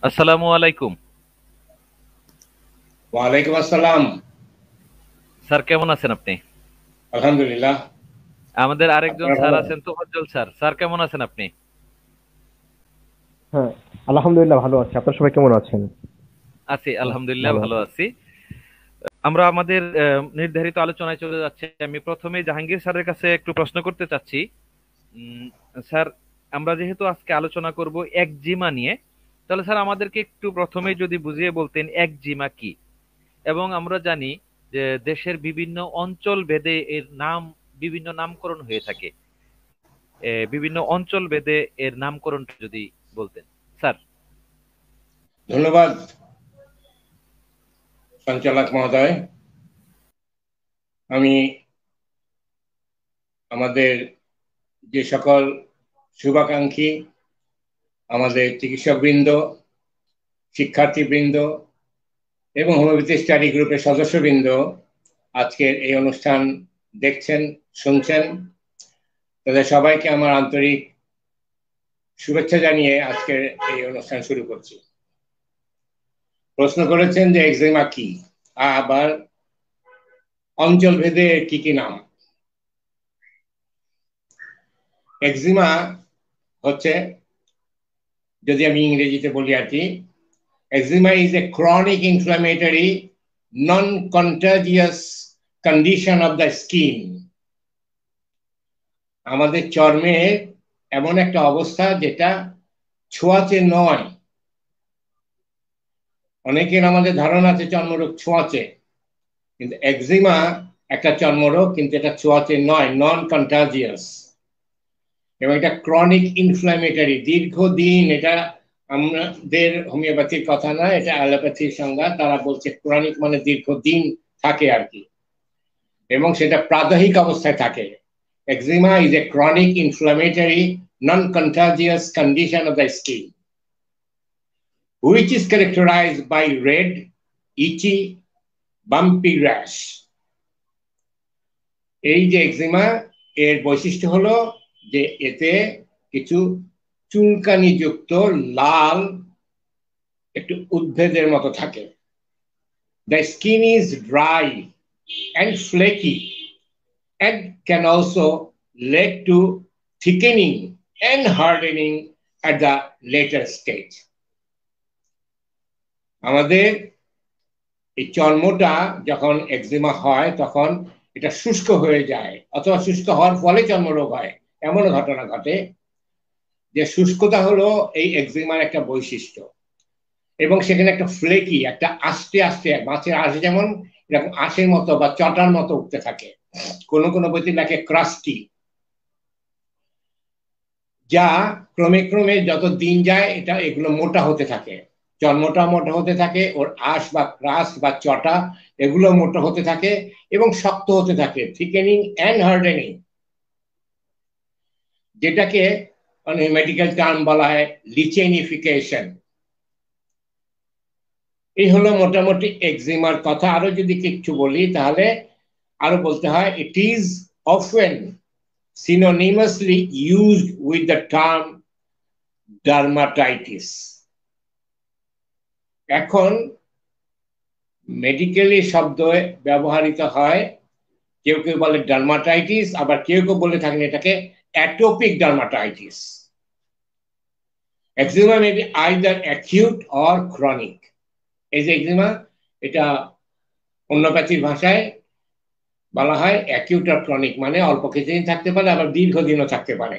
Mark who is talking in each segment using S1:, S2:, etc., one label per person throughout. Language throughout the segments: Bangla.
S1: আসসালামু আলাইকুম।
S2: ওয়ালাইকুম আসসালাম।
S1: স্যার কেমন আছেন আপনি?
S2: আলহামদুলিল্লাহ।
S1: আমাদের আরেকজন
S2: আপনারা
S1: স্যার
S2: ভালো আছেন?
S1: আছেন তোফাজ্জল স্যার। স্যার কেমন আছেন আপনি?
S3: হ্যাঁ, আলহামদুলিল্লাহ ভালো আছি। আপনার সবাই কেমন আছেন?
S1: আছি আলহামদুলিল্লাহ
S3: ভালো
S1: ভালো
S3: আছি।
S1: আছি। আমরা আমাদের নির্ধারিত আলোচনায় চলে যাচ্ছি। আমি প্রথমেই জাহাঙ্গীর স্যারের কাছে একটু প্রশ্ন করতে চাচ্ছি। উম, স্যার, আমরা যেহেতু আজকে আলোচনা করব একজিমা নিয়ে, তাহলে স্যার আমাদেরকে একটু প্রথমেই যদি বুঝিয়ে বলতেন একজিমা কি। এবং আমরা জানি যে দেশের বিভিন্ন অঞ্চল ভেদে এর নাম বিভিন্ন নামকরণ হয়ে থাকে। বিভিন্ন অঞ্চল ভেদে এর নামকরণটা যদি বলতেন স্যার।
S2: ধন্যবাদ সঞ্চালক মহোদয়। আমি আমাদের যে সকল শুভাকাঙ্ক্ষী, আমাদের চিকিৎসকবৃন্দ, শিক্ষার্থীবৃন্দ এবং হোমিওপ্যাথি স্টাডি গ্রুপের সদস্যবৃন্দ আজকের এই অনুষ্ঠান দেখছেন, শুনছেন, তাদের সবাইকে আমার আন্তরিক শুভেচ্ছা জানিয়ে আজকের এই অনুষ্ঠান শুরু করছি। প্রশ্ন করেছেন যে এক্সিমা কি, আবার অঞ্চল ভেদে কি কি নাম। এক্সিমা হচ্ছে, যদি আমি ইংরেজিতে বলি আর কি, এক্সিমা is a chronic inflammatory non contagious condition of the skin. আমাদের চর্মের এমন একটা অবস্থা যেটা ছোঁয়াচে নয়। অনেকের আমাদের ধারণা আছে চর্মরোগ ছোঁয়াচে, কিন্তু এক্সিমা একটা চর্মরোগ, কিন্তু এটা ছোঁয়াচে নয়, নন কন্টাজিয়াস। এবং এটা ক্রনিক ইনফ্ল্যামেটরি, দীর্ঘদিন। এটা আমাদের হোমিওপ্যাথির কথা না, এটা অ্যালোপ্যাথির সংজ্ঞা। তারা বলছে ক্রনিক মানে দীর্ঘদিন থাকে আর কি, এবং সেটা প্রাদাহিক অবস্থায় থাকে। এক্সিমা is a chronic inflammatory non contagious condition of the skin which is characterized by red, itchy, bumpy rash. এই যে এক্সিমা, এর বৈশিষ্ট্য হলো যে এতে কিছু চুলকানিযুক্ত লাল একটু উদ্ভিদের মতো থাকে। The skin is dry and flaky and can also lead to thickening and hardening at the later stage. আমাদের এই চর্মটা যখন এক্সিমা হয় তখন এটা শুষ্ক হয়ে যায়, অথবা শুষ্ক হওয়ার ফলে চর্মরোগ হয়। এমন ঘটনা ঘটে যে শুষ্কতা হলো এই এক্সিমার একটা বৈশিষ্ট্য, এবং সেখানে একটা ফ্লেকি, একটা আস্তে আস্তে মাছের আঁশ যেমন এরকম আঁশের মতো বা চটার মতো উঠতে থাকে। কোনো কোনো বইতে লেখে ক্রাস্টি, যা ক্রমে ক্রমে যত দিন যায় এটা এগুলো মোটা হতে থাকে। চর্মটা মোটা হতে থাকে, ওর আঁশ বা ক্রাস্ট বা চটা এগুলো মোটা হতে থাকে এবং শক্ত হতে থাকে, থিকেনিং অ্যান্ড হার্ডেনিং, যেটাকে মানে মেডিকেল টার্ম বলা হয় লিচেনিফিকেশন। এই হলো মোটামুটি এক্সিমার কথা। আরো যদি কিছু বলি তাহলে আরো বলতে হয়, it is often synonymously used with the term dermatitis. এখন মেডিকেলি শব্দ ব্যবহৃত হয়, কেউ কেউ বলে ডার্মাটাইটিস, আবার কেউ কেউ বলে থাকেন এটাকে atopic dermatitis. এক্সিমা may be either acute or chronic. এই যে এক্সিমা, এটা হোমিওপ্যাথির ভাষায় বলা হয় অ্যাকিউট আর ক্রনিক, মানে অল্প কিছুদিন থাকতে পারে, আবার দীর্ঘদিনও থাকতে পারে।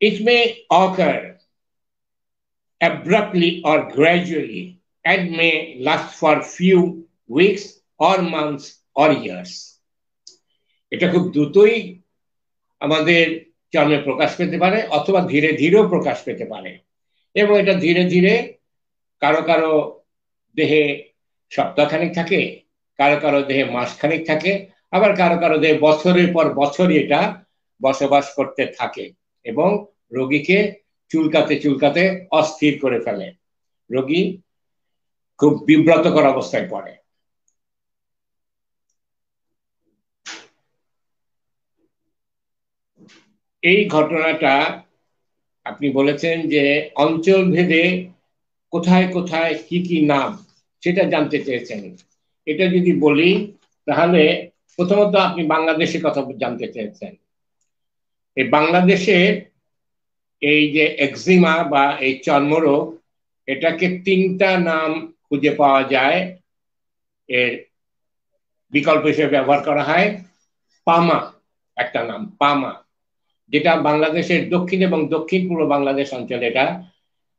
S2: ইট মে অকার abruptly or gradually and may last for few weeks or months or years. এটা খুব দ্রুতই আমাদের চর্মে প্রকাশ পেতে পারে, অথবা ধীরে ধীরেও প্রকাশ পেতে পারে। এবং এটা ধীরে ধীরে কারো কারো দেহে সপ্তাহখানিক থাকে, কারো কারো দেহে মাসখানিক থাকে, আবার কারো কারো দেহে বছরের পর বছরই এটা বসবাস করতে থাকে এবং রোগীকে চুলকাতে চুলকাতে অস্থির করে ফেলে। রোগী খুব বিব্রতকর অবস্থায় পড়ে। এই ঘটনাটা আপনি বলেছেন যে অঞ্চল ভেদে কোথায় কোথায় কি কি নাম সেটা জানতে চেয়েছেন। এটা যদি বলি তাহলে প্রথমত আপনি বাংলাদেশের কথা জানতে চেয়েছেন। এই বাংলাদেশের এই যে একজিমা বা এই চর্মরোগ, এটাকে তিনটা নাম খুঁজে পাওয়া যায়। এর বিকল্প হিসেবে ব্যবহার করা হয় পামা, একটা নাম পামা, যেটা বাংলাদেশের দক্ষিণ এবং দক্ষিণ পূর্ব বাংলাদেশ অঞ্চলে এটা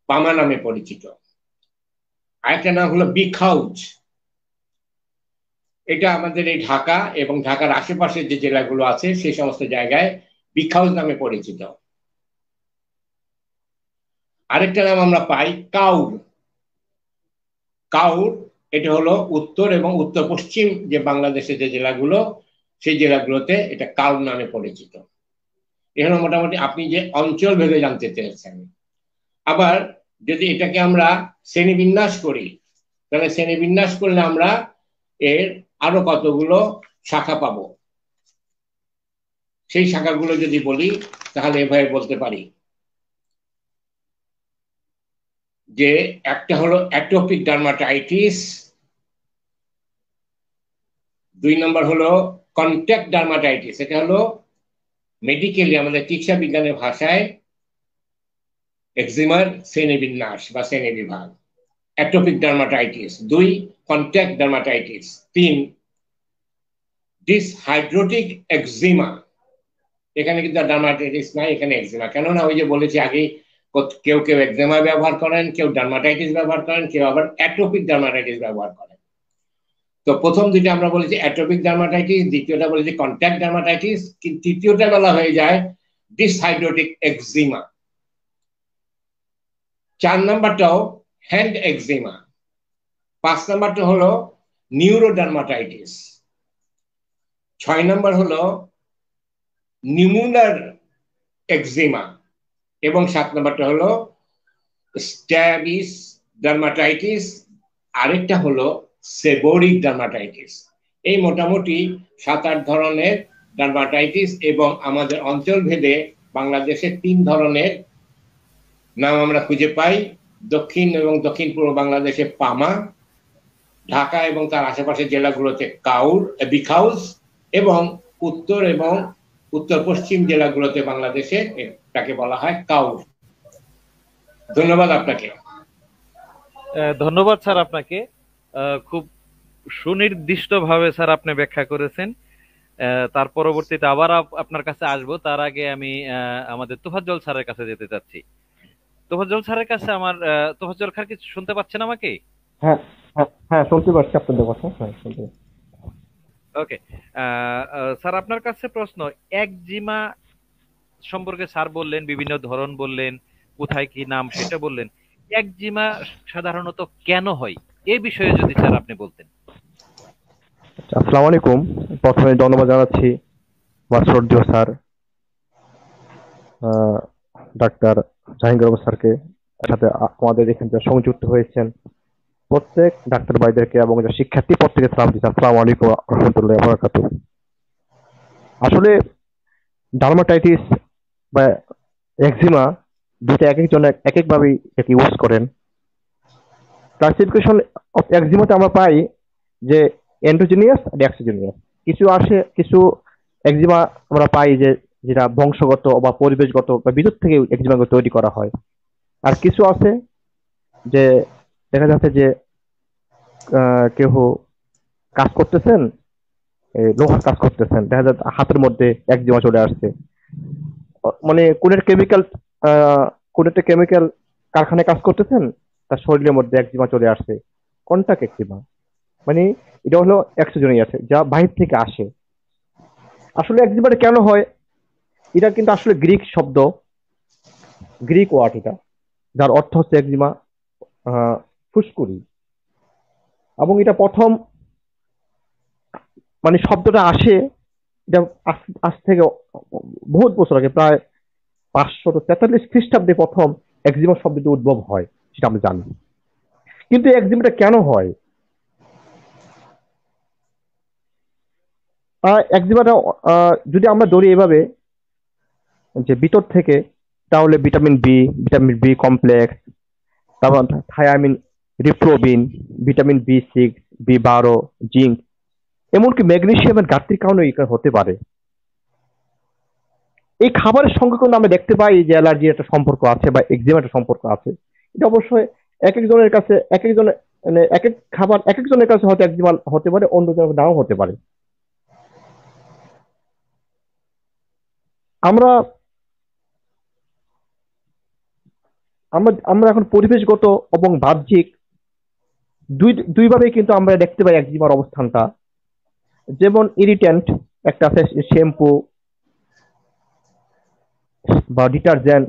S2: পামা নামে পরিচিত। আরেকটা নাম হলো বিখাউজ, এটা আমাদের এই ঢাকা এবং ঢাকার আশেপাশের যে জেলাগুলো আছে সেই সমস্ত জায়গায় বিখাউজ নামে পরিচিত। আরেকটা নাম আমরা পাই কাউর। কাউর এটা হলো উত্তর এবং উত্তর পশ্চিম যে বাংলাদেশের যে জেলাগুলো সেই জেলাগুলোতে এটা কাউর নামে পরিচিত। এখানে মোটামুটি আপনি যে অঞ্চল ভেদে জানতে চেয়েছেন। আবার যদি এটাকে আমরা শ্রেণীবিন্যাস করি, তাহলে শ্রেণীবিন্যাস করলে আমরা এর আরো কতগুলো শাখা পাবো। সেই শাখাগুলো যদি বলি তাহলে এভাবে বলতে পারি যে একটা হলো অ্যাটোপিক ডার্মাটাইটিস, 2 নম্বর হলো কন্ট্যাক্ট ডার্মাটাইটিস, এটা হলো মেডিকেলি আমাদের চিকিৎসা বিজ্ঞানের ভাষায় এক্সিমার শ্রেণীবিন্যাস বা শ্রেণীবিভাগ। Atopic dermatitis 2, contact dermatitis 3, dyshidrotic eczema. এখানে কিন্তু ডার্মাটাইটিস নাই, এখানে এক্সিমা। কেননা ওই যে বলেছি আগে, কেউ কেউ এক্সিমা ব্যবহার করেন, কেউ ডার্মাটাইটিস ব্যবহার করেন, কেউ আবার অ্যাটোপিক ডার্মাটাইটিস ব্যবহার করেন। তো প্রথম দুইটা আমরা বলেছি অ্যাটোপিক ডার্মাটাইটিস, দ্বিতীয়টা বলেছি কন্ট্যাক্ট ডার্মাটাইটিস, কিন্তু তৃতীয়টা বলা হয়ে যায় ডিসহাইড্রোটিক এক্সিমা। 4 নাম্বারটাও হ্যান্ড এক্সিমা। 5 নাম্বারটা হলো নিউরোডার্মাটাইটিস। 6 নাম্বার হলো নিউমুলার এক্সিমা এবং 7 নাম্বারটা হলো স্ট্যাবিস ডার্মাটাইটিস, আরেকটা হলো সেবোরিক ডার্মাটাইটিস। এই মোটামুটি 7-8 ধরনের ডার্মাটাইটিস এবং আমাদের অঞ্চল ভেদে বাংলাদেশের 3 ধরনের নাম আমরা খুঁজে পাই। দক্ষিণ এবং দক্ষিণ পূর্ব বাংলাদেশে পামা, ঢাকা এবং তার আশেপাশের জেলাগুলোতে কাউর বিখাউজ, এবং উত্তর এবং উত্তর পশ্চিম জেলাগুলোতে বাংলাদেশে এটাকে বলা হয় কাউর। ধন্যবাদ আপনাকে।
S1: ধন্যবাদ স্যার আপনাকে। খুব সুনির্দিষ্টভাবে স্যার আপনি ব্যাখ্যা করেছেন। তার পরবর্তীতে আবার আপনার কাছে আসবো, তার আগে আমি আমাদের তোফাজ্জল স্যারের কাছে যেতে চাচ্ছি। তোফাজ্জল স্যারের কাছে আমার তোফাজ্জল স্যার কি শুনতে পাচ্ছেন আমাকে?
S3: হ্যাঁ, হ্যাঁ, হ্যাঁ, শুনতে পাচ্ছি আপনাদের কথা। হ্যাঁ, শুনতে পাচ্ছি।
S1: ওকে। স্যার আপনার কাছে প্রশ্ন, একজিমা সম্পর্কে স্যার বললেন, বিভিন্ন ধরন বললেন, কোথায় কি নাম সেটা বললেন। একজিমা সাধারণত কেন হয় এই বিষয়ে যদি স্যার আপনি বলতেন।
S3: আচ্ছা, আসসালামু আলাইকুম। প্রথমে ধন্যবাদ জানাচ্ছি আমার শ্রদ্ধেয় স্যার ডাক্তার জাহাঙ্গীর আলম স্যারকে, সাথে আমাদের এখানে যারা সংযুক্ত হয়েছেন প্রত্যেক ডাক্তার ভাইদেরকে এবং যারা শিক্ষার্থী প্রত্যেকে সালাম দিচ্ছি। আসসালামু আলাইকুম রহমতুল্লাহি ওয়া বারাকাতুহু। আসলে ডার্মাটাইটিস বা একজিমা দুটো এক একজন এক একভাবে এটাকে ইউজ করেন। ক্লাসিফিকেশন অফ একজিমাতে আমরা পাই যে এন্ডোজেনিয়াস আর এক্সোজেনিয়াস। কিছু আসে, কিছু একজিমা আমরা পাই যে যেটা বংশগত বা পরিবেশগত বা বিদ্যুৎ থেকে একজিমা তৈরি করা হয়। আর কিছু আছে যে দেখা যাচ্ছে যে কেউ কাজ করতেছেন, লোহার কাজ করতেছেন, দেখা যাচ্ছে হাতের মধ্যে একজিমা চলে আসছে। মানে কোন একটা কেমিক্যাল কারখানায় কাজ করতেছেন, তার শরীরের মধ্যে একজিমা চলে আসছে। কন্টাক্ট একজিমা মানে এটা হলো এক্সোজেনিয়াস, যা বাহির থেকে আসে। আসলে একজিমাটা কেন হয়, এটা কিন্তু আসলে গ্রিক শব্দ, গ্রিক ওয়ার্ড এটা, যার অর্থ হচ্ছে একজিমা, ফুসকুড়ি। এবং এটা প্রথম মানে শব্দটা আসে, এটা আজ থেকে বহুত বছর আগে, প্রায় 543 খ্রিস্টাব্দে প্রথম একজিমা শব্দটি উদ্ভব হয়, সেটা আমরা জানি। কিন্তু একজিমাটা কেন হয়, একজিমাটা যদি আমরা ধরি এভাবে যে ভিতর থেকে তাহলে ভিটামিন বি কমপ্লেক্স, তারপর থায়ামিন, রিপ্রোবিন, ভিটামিন বি6, বি12, জিঙ্ক, এমনকি ম্যাগনেসিয়ামের ঘাটতির কারণে এই হতে পারে। এই খাবারের সঙ্গে কিন্তু আমরা দেখতে পাই যে অ্যালার্জির একটা সম্পর্ক আছে বা এক্সিমার একটা সম্পর্ক আছে। এটা অবশ্যই এক একজনের কাছে এক একজনের মানে এক এক খাবার এক একজনের কাছে হয়তো একজিমা হতে পারে, অন্যজনের নাও হতে পারে। আমরা আমরা আমরা এখন পরিবেশগত এবং বাহ্যিক দুইভাবেই কিন্তু আমরা দেখতে পাই একজিমার অবস্থানটা। যেমন ইরিটেন্ট একটা আছে, শ্যাম্পু বা ডিটারজেন্ট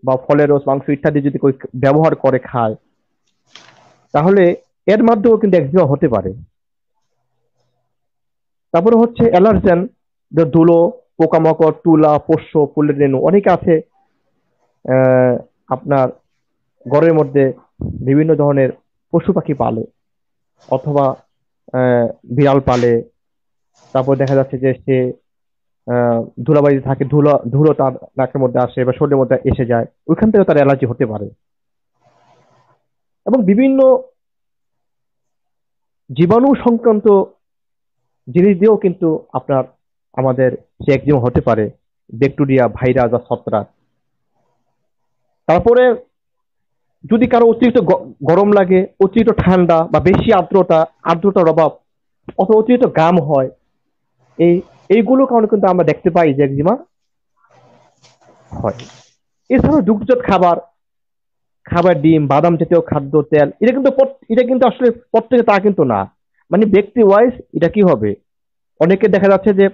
S3: বা ফলের রস, মাংস ইত্যাদি যদি কেউ ব্যবহার করে খায়, তাহলে এর মাধ্যমেও কিন্তু একজিমা হতে পারে। তারপরে হচ্ছে অ্যালার্জেন, যে ধুলো, পোকামাকড়, তুলা, পোষ্য, ফুলের রেণু, অনেকে আছে আপনার ঘরের মধ্যে বিভিন্ন ধরনের পশু পাখি পালে অথবা বিড়াল পালে, তারপর দেখা যাচ্ছে যে সে ধুলাবাড়িতে থাকে, ধুলো তার নাকের মধ্যে আসে বা শরীরের মধ্যে এসে যায়, ওইখান থেকে তার অ্যালার্জি হতে পারে। এবং বিভিন্ন জীবাণু সংক্রান্ত জিনিস দিয়েও কিন্তু আপনার আমাদের সে একজিমা হতে পারে, ব্যাকটেরিয়া, ভাইরাস বা ছত্রাক। তারপরে যদি কারো অতিরিক্ত গরম লাগে, অতিরিক্ত ঠান্ডা বা বেশি আর্দ্রতার অভাব অথবা অতিরিক্ত ঘাম হয়, এইগুলো কারণে কিন্তু আমরা দেখতে পাই যে একজিমা হয়। এছাড়াও দুগ্ধজাত খাবার, ডিম, বাদাম জাতীয় খাদ্য, তেল, এটা কিন্তু আসলে প্রত্যেকে তা কিন্তু না। মানে ব্যক্তি ওয়াইজ এটা কি হবে, অনেকে দেখা যাচ্ছে যে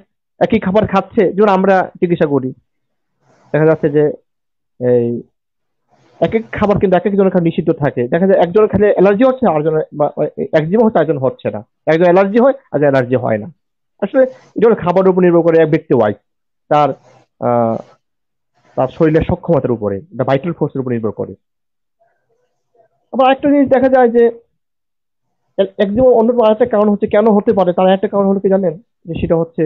S3: একই খাবার খাচ্ছে, যেমন আমরা চিকিৎসা করি, দেখা যাচ্ছে যে এই এক এক খাবার কিন্তু এক একজনের খাবার নিষিদ্ধ থাকে। দেখা যায় একজনের খেলে অ্যালার্জি হচ্ছে, আরেকজনের একজিমা হচ্ছে, আরেকজন হচ্ছে না। একজন অ্যালার্জি হয়, আর অ্যালার্জি হয় না। আসলে এটা হলো খাবারের উপর নির্ভর করে, এক ব্যক্তি ওয়াইজ তার তার শরীরের সক্ষমতার উপরে, ভাইটাল ফোর্সের উপর নির্ভর করে। আবার একটা জিনিস দেখা যায় যে একজিমা অন্যতম আরেকটা কারণ হচ্ছে, কেন হতে পারে তার একটা কারণ হলো কি জানেন, যে সেটা হচ্ছে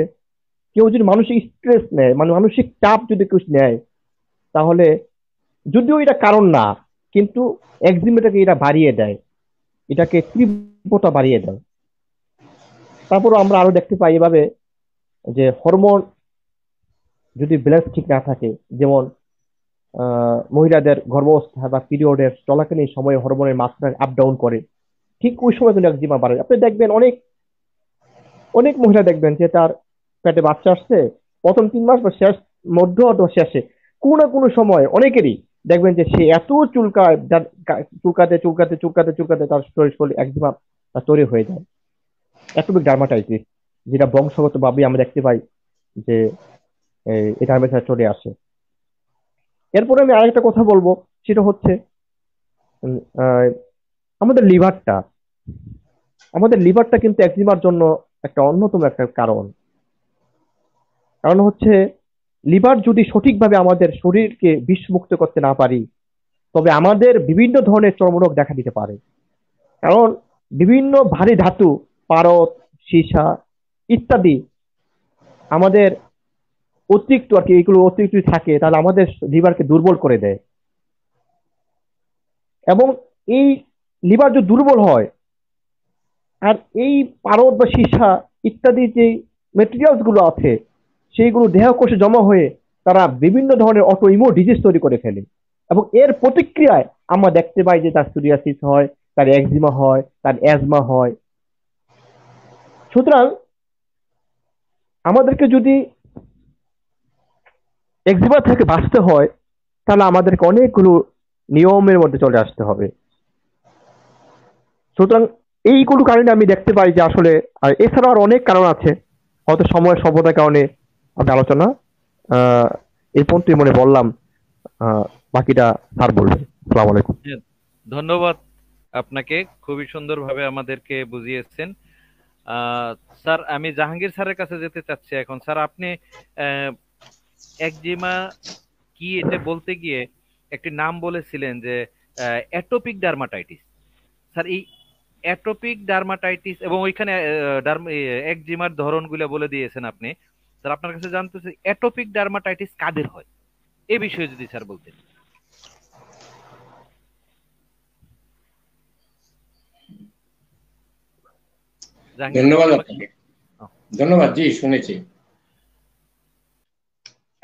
S3: কেউ যদি মানসিক স্ট্রেস নেয়, মানে মানসিক চাপ যদি কেউ নেয়, তাহলে যদিও এটা কারণ না, কিন্তু একজিমাটাকে এটা বাড়িয়ে দেয়, এটাকে তীব্রতা বাড়িয়ে দেয়। তারপরও আমরা আরো দেখতে পাই এভাবে যে হরমোন যদি ব্যালেন্স ঠিক না থাকে, যেমন মহিলাদের গর্ভাবস্থা বা পিরিয়ডের চলাকালীন সময়ে হরমোনের মাত্রা আপ ডাউন করে, ঠিক ওই সময় কিন্তু একজিমা বাড়ে। আপনি দেখবেন অনেক অনেক মহিলা দেখবেন যে তার পেটে বাচ্চা আসছে, প্রথম 3 মাস বা মধ্য অথবা শেষে কোনো না কোনো সময় অনেকেরই দেখবেন যে সে এত চুলকায়, চুলকাতে চুলকাতে চুলকাতে চুলকাতে তার শরীর একজিমা তৈরি হয়ে যায়, অ্যাটোপিক ডার্মাটাইটিস, যেটা বংশগত ভাবে আমরা দেখতে পাই যে এটা আমাদের সাথে চলে আসে। এরপরে আমি আরেকটা কথা বলবো, সেটা হচ্ছে আমাদের লিভারটা কিন্তু একজিমার জন্য একটা অন্যতম একটা কারণ হচ্ছে লিভার যদি সঠিকভাবে আমাদের শরীরকে বিষমুক্ত করতে না পারি, তবে আমাদের বিভিন্ন ধরনের চর্মরোগ দেখা দিতে পারে। কারণ বিভিন্ন ভারী ধাতু, পারদ, সীসা ইত্যাদি আমাদের অতিরিক্ত আর কি, এগুলো অতিরিক্ত থাকে, তাহলে আমাদের লিভারকে দুর্বল করে দেয়। এবং এই লিভার যদি দুর্বল হয়, আর এই পারদ বা সীসা ইত্যাদি যে মেটেরিয়ালস গুলো আছে, সেইগুলো দেহকোষে জমা হয়ে তারা বিভিন্ন ধরনের অটো ইমিউন ডিজিজ তৈরি করে ফেলে, এবং এর প্রতিক্রিয়ায় আমরা দেখতে পাই যে তার সোরিয়াসিস হয়, তার একজিমা হয়, তার অ্যাজমা হয়। সুতরাং আমাদেরকে যদি একজিমা থেকে বাঁচতে হয়, তাহলে আমাদেরকে অনেকগুলো নিয়মের মধ্যে চলে আসতে হবে। সুতরাং এইগুলো কারণে আমি দেখতে পাই যে আসলে, আর এছাড়াও আর অনেক কারণ আছে, হয়তো সময়ের স্বল্পতার কারণে আমি আলোচনা এই পর্যন্তই মনে বললাম। বাকিটা স্যার বলবেন। আসসালামু আলাইকুম।
S1: ধন্যবাদ আপনাকে, খুবই সুন্দরভাবে আমাদেরকে বুঝিয়েছেন। স্যার, আমি জাহাঙ্গীর স্যারের কাছে যেতে চাচ্ছি এখন। স্যার, আপনি একজিমা কি এটা বলতে গিয়ে একটি নাম বলেছিলেন যে অ্যাটোপিক ডার্মাটাইটিস। স্যার, এই অ্যাটোপিক ডার্মাটাইটিস এবং ওইখানে একজিমার ধরনগুলো বলে দিয়েছেন আপনি। স্যার, আপনার কাছে জানতে চাই অ্যাটোপিক ডার্মাটাইটিস কাদের হয়? এই বিষয়ে যদি স্যার বলতেন। জাহাঙ্গীর স্যার
S2: ধন্যবাদ
S1: শুনতে পাচ্ছেন?
S2: আপনাকে। ধন্যবাদ, জি শুনেছি।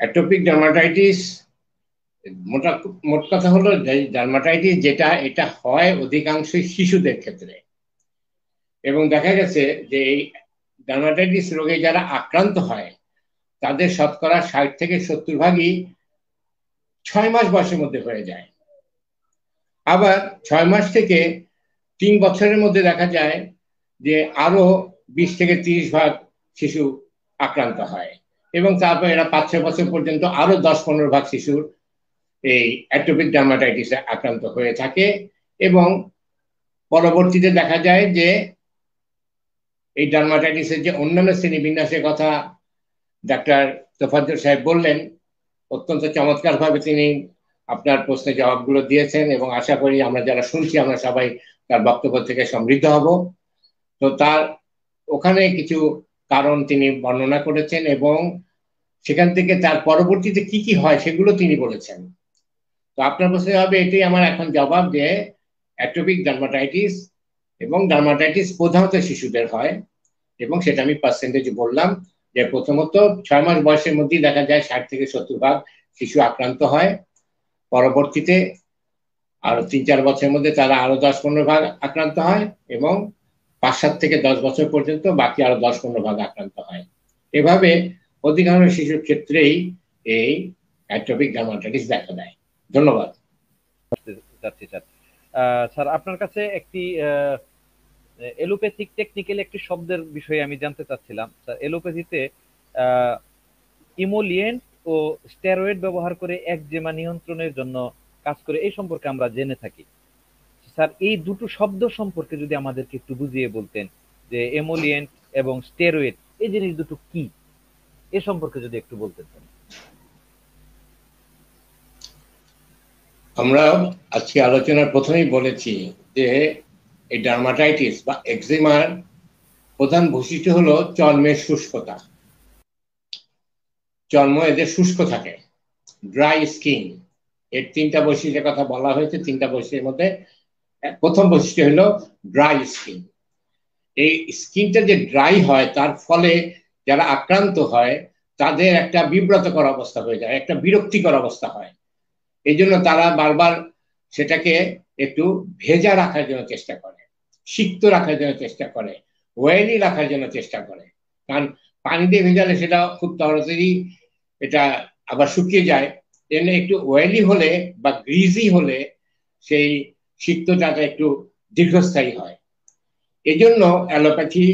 S2: অ্যাটোপিক ডার্মাটাইটিস মোট কথা হলো ডার্মাটাইটিস যেটা, এটা হয় অধিকাংশই শিশুদের ক্ষেত্রে, এবং দেখা গেছে যে এই ডার্মাটাইটিস রোগে যারা আক্রান্ত হয় তাদের শতকরা 60 থেকে 70 ভাগই 6 মাস বয়সের মধ্যে হয়ে যায়। আবার 6 মাস থেকে 3 বছরের মধ্যে দেখা যায় যে আরো 20 থেকে 30 ভাগ শিশু আক্রান্ত হয়, এবং তারপর এরা 5-6 বছর পর্যন্ত আরো 10-15 ভাগ শিশুর এই অ্যাটোপিক ডার্মাটাইটিসে আক্রান্ত হয়ে থাকে। এবং পরবর্তীতে দেখা যায় যে এই ডার্মাটাইটিসের যে অন্যান্য শ্রেণীবিন্যাসের কথা ডাক্তার তোফাজ্জল সাহেব বললেন, অত্যন্ত চমৎকার ভাবে তিনি আপনার প্রশ্নের জবাবগুলো দিয়েছেন, এবং আশা করি আমরা যারা শুনছি আমরা সবাই তার বক্তব্য থেকে সমৃদ্ধ হব। তো তার ওখানে কিছু কারণ তিনি বর্ণনা করেছেন, এবং সেখান থেকে তার পরবর্তীতে কি কি হয় সেগুলো তিনি বলেছেন। তো আপনার প্রশ্নের হবে এটাই আমার এখন জবাব, যে অ্যাটোপিক ডার্মাটাইটিস এবং ডার্মাটাইটিস প্রধানত শিশুদের হয়, এবং সেটা আমি পার্সেন্টেজ বললাম যে প্রথমত 6 মাস বয়সের মধ্যেই দেখা যায় 60 থেকে 70 ভাগ শিশু আক্রান্ত হয়, পরবর্তীতে আরো 3-4 বছরের মধ্যে তারা আরো 10-15 ভাগ আক্রান্ত হয়, এবং 5-7 থেকে 10 বছর পর্যন্ত বাকি আরো 10-15 ভাগ আক্রান্ত হয়। এভাবে অধিকাংশ শিশুর ক্ষেত্রেই এই অ্যাটোপিক ডার্মাটাইটিস দেখা দেয়। ধন্যবাদ।
S1: যাচ্ছি স্যার। স্যার আপনার কাছে একটি এলোপ্যাথিক টেকনিক্যাল একটি শব্দের বিষয়ে আমি জানতে চাচ্ছিলাম স্যার। এলোপ্যাথিতে ইমোলিয়েন্ট ও স্টেরয়েড ব্যবহার করে একজিমা নিয়ন্ত্রণের জন্য কাজ করে, এই সম্পর্কে আমরা জেনে থাকি। স্যার এই দুটো শব্দ সম্পর্কে যদি আমাদেরকে একটু বুঝিয়ে বলতেন, যে এমোলিয়েন্ট এবং স্টেরয়েড এই জিনিস দুটো কি, এ সম্পর্কে যদি একটু বলতেন।
S2: আমরা আজকে আলোচনার প্রথমেই বলেছি যে এই ডার্মাটাইটিস বা এক্সিমার প্রধান বৈশিষ্ট্য হলো চর্মের শুষ্কতা। চর্ম এদের শুষ্ক থাকে, ড্রাই স্কিন। এর 3টা বৈশিষ্ট্যের কথা বলা হয়েছে। 3টা বৈশিষ্ট্যের মধ্যে প্রথম বৈশিষ্ট্য হলো ড্রাই স্কিন। এই স্কিনটা যে ড্রাই হয় তার ফলে যারা আক্রান্ত হয় তাদের একটা বিব্রতকর অবস্থা হয়ে যায়, একটা বিরক্তিকর অবস্থা হয়। এই জন্য তারা বারবার সেটাকে একটু ভেজা রাখার জন্য চেষ্টা করে, সিক্ত রাখার জন্য চেষ্টা করে, ওয়েলি রাখার জন্য চেষ্টা করে। কারণ পানি দিয়ে ভেজালে সেটা খুব তাড়াতাড়ি এটা আবার শুকিয়ে যায়। এনে একটু ওয়েলি হলে বা গ্রিজি হলে সেই সিক্তটা একটু দীর্ঘস্থায়ী হয়। এজন্য অ্যালোপ্যাথি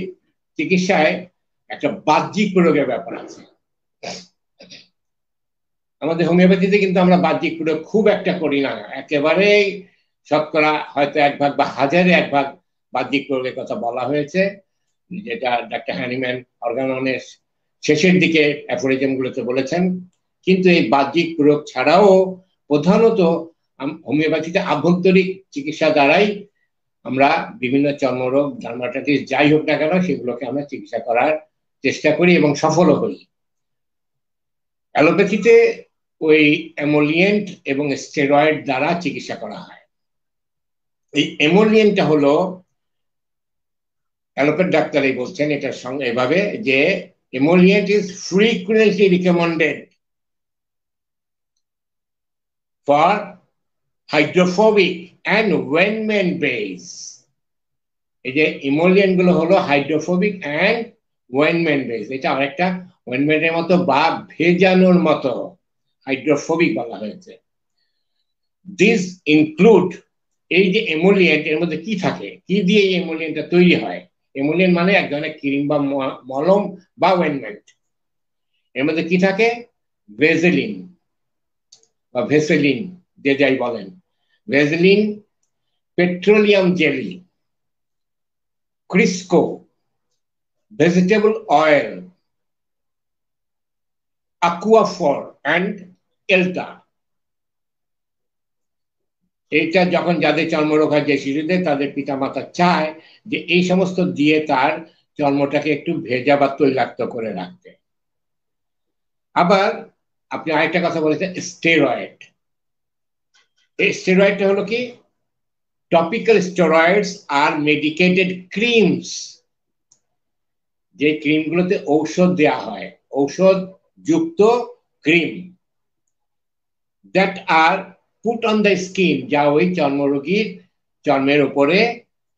S2: চিকিৎসায় একটা বাহ্যিক প্রয়োগের ব্যাপার আছে। আমাদের হোমিওপ্যাথিতে কিন্তু আমরা বাহ্যিক প্রয়োগ খুব একটা করি না, একেবারে শতকরা হয়তো 1 ভাগ বা 1000-এ 1 ভাগ বাহ্যিক প্রয়োগের কথা বলা হয়েছে, যেটা ডাক্তার হ্যানিম্যান অর্গাননের শেষের দিকে অ্যাফোরিজম গুলোতে বলেছেন। কিন্তু এই বাহ্যিক প্রয়োগ ছাড়াও প্রধানত হোমিওপ্যাথিতে আভ্যন্তরিক চিকিৎসা দ্বারাই আমরা বিভিন্ন চর্মরোগ, ডার্মাটাইটিস যাই হোক না কেন সেগুলোকে আমরা চিকিৎসা করার চেষ্টা করি এবং সফলও হই। অ্যালোপ্যাথিতে ওই এমোলিয়েন্ট এবং স্টেরয়েড দ্বারা চিকিৎসা করা হয়। এই এমোলিয়েন্টটা হলো, অ্যালোপ্যাথ ডাক্তারই বলছেন এটার সঙ্গে এভাবে, যে emollient is frequently recommended for hydrophobic and ointment base. এই যে ইমোলিয়েন্ট গুলো হলো হাইড্রোফোবিক অ্যান্ড ওয়েনমেন্ট বেস। এটা আরেকটা ওয়েনমেন্টের মতো বা ভেজানোর মতো, হাইড্রোফোবিক বলা হয়েছে। দিস ইনক্লুড, এই যে এমোলিয়েন্ট এর মধ্যে কি থাকে, কি দিয়ে এই এমোলিয়েন্টটা তৈরি হয়। এমোলিয়েন্ট মানে এক ধরনের ক্রিম বা মলম বা ওয়েনমেন্ট। এর মধ্যে কি থাকে, ভেজেলিন বা ভেসেলিন যে যাই বলেন, Vaseline, petroleum jelly, Crisco, vegetable oil, aquaphor and এলটা। এইটা যখন যাদের চর্মরোগ হয়, যে শিশুদের, তাদের পিতামাতা চায় যে এই সমস্ত দিয়ে তার চর্মটাকে একটু ভেজা বা তৈলাক্ত করে রাখতে। আবার আপনি আরেকটা কথা বলেছেন স্টেরয়েড। এই স্টেরয়েডটা হলো কি, টপিক্যাল স্টেরয়েডস আর মেডিকেটেড ক্রিমস, যে ক্রিমগুলোতে ঔষধ দেয়া হয়, ঔষধ যুক্ত cream, that are put on the skin, যা ওই চর্মরোগীর চর্মের উপরে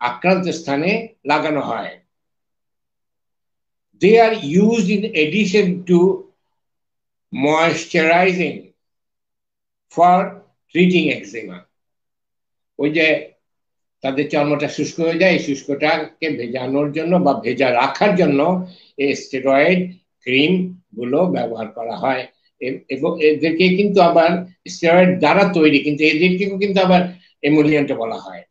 S2: আক্রান্ত স্থানে লাগানো হয়। They are used in addition to moisturizing for treating eczema. ওই যে তাদের চর্মটা শুষ্ক হয়ে যায়, এই শুষ্কটাকে ভেজানোর জন্য বা ভেজা রাখার জন্য এই স্টেরয়েড ক্রিম গুলো ব্যবহার করা হয়। এবং এদেরকে কিন্তু আবার স্টেরয়েড দ্বারা তৈরি, কিন্তু এদেরকেও কিন্তু আবার এমোলিয়েন্ট বলা হয়।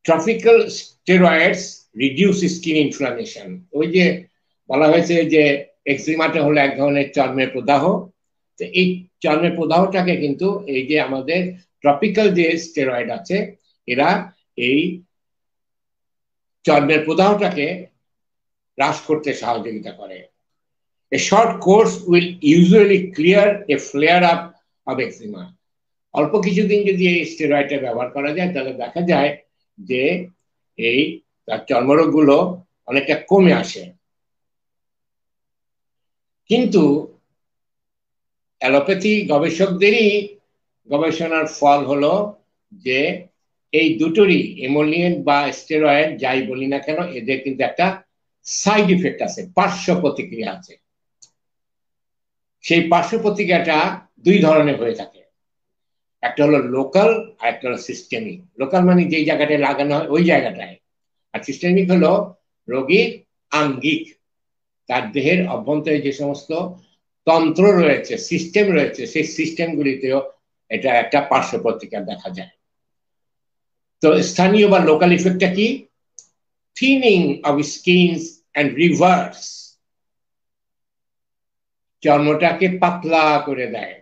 S2: Tropical steroids reduce skin inflammation. ওই যে বলা হয়েছে যে এক্সিমাটা হলো এক ধরনের চর্মের প্রদাহ, তো এই চর্মের প্রদাহটাকে কিন্তু এই যে আমাদের ট্রপিক্যাল যে স্টেরয়েড আছে, এরা এই চর্মের প্রদাহটাকে হ্রাস করতে সহযোগিতা করে। A short course will usually clear a flare up of eczema. অল্প কিছুদিন যদি এই স্টেরয়েডটা ব্যবহার করা যায়, তাহলে দেখা যায় যে এই তার চর্মরোগগুলো অনেকটা কমে আসে। কিন্তু অ্যালোপ্যাথি গবেষকদেরই গবেষণার ফল হলো যে এই দুটোরই, এমোলিয়েন্ট বা স্টেরয়েড যাই বলি না কেন, এদের কিন্তু একটা সাইড ইফেক্ট আছে, পার্শ্ব প্রতিক্রিয়া আছে। সেই পার্শ্ব প্রতিক্রিয়াটা দুই ধরনের হয়ে থাকে, একটা হলো লোকাল আর একটা হলো সিস্টেমিক। লোকাল মানে যেই জায়গাটায় লাগানো হয় ওই জায়গাটায়, আর সিস্টেমিক হলো রোগীর আঙ্গিক, তার দেহের অভ্যন্তরে যে সমস্ত তন্ত্র রয়েছে, সিস্টেম রয়েছে, সেই সিস্টেমগুলিতেও এটা একটা পার্শ্ব প্রতিক্রিয়া দেখা যায়। তো স্থানীয় বা লোকাল ইফেক্টটা কি? Thinning of skins and reverse, চর্মটাকে পাতলা করে দেয়,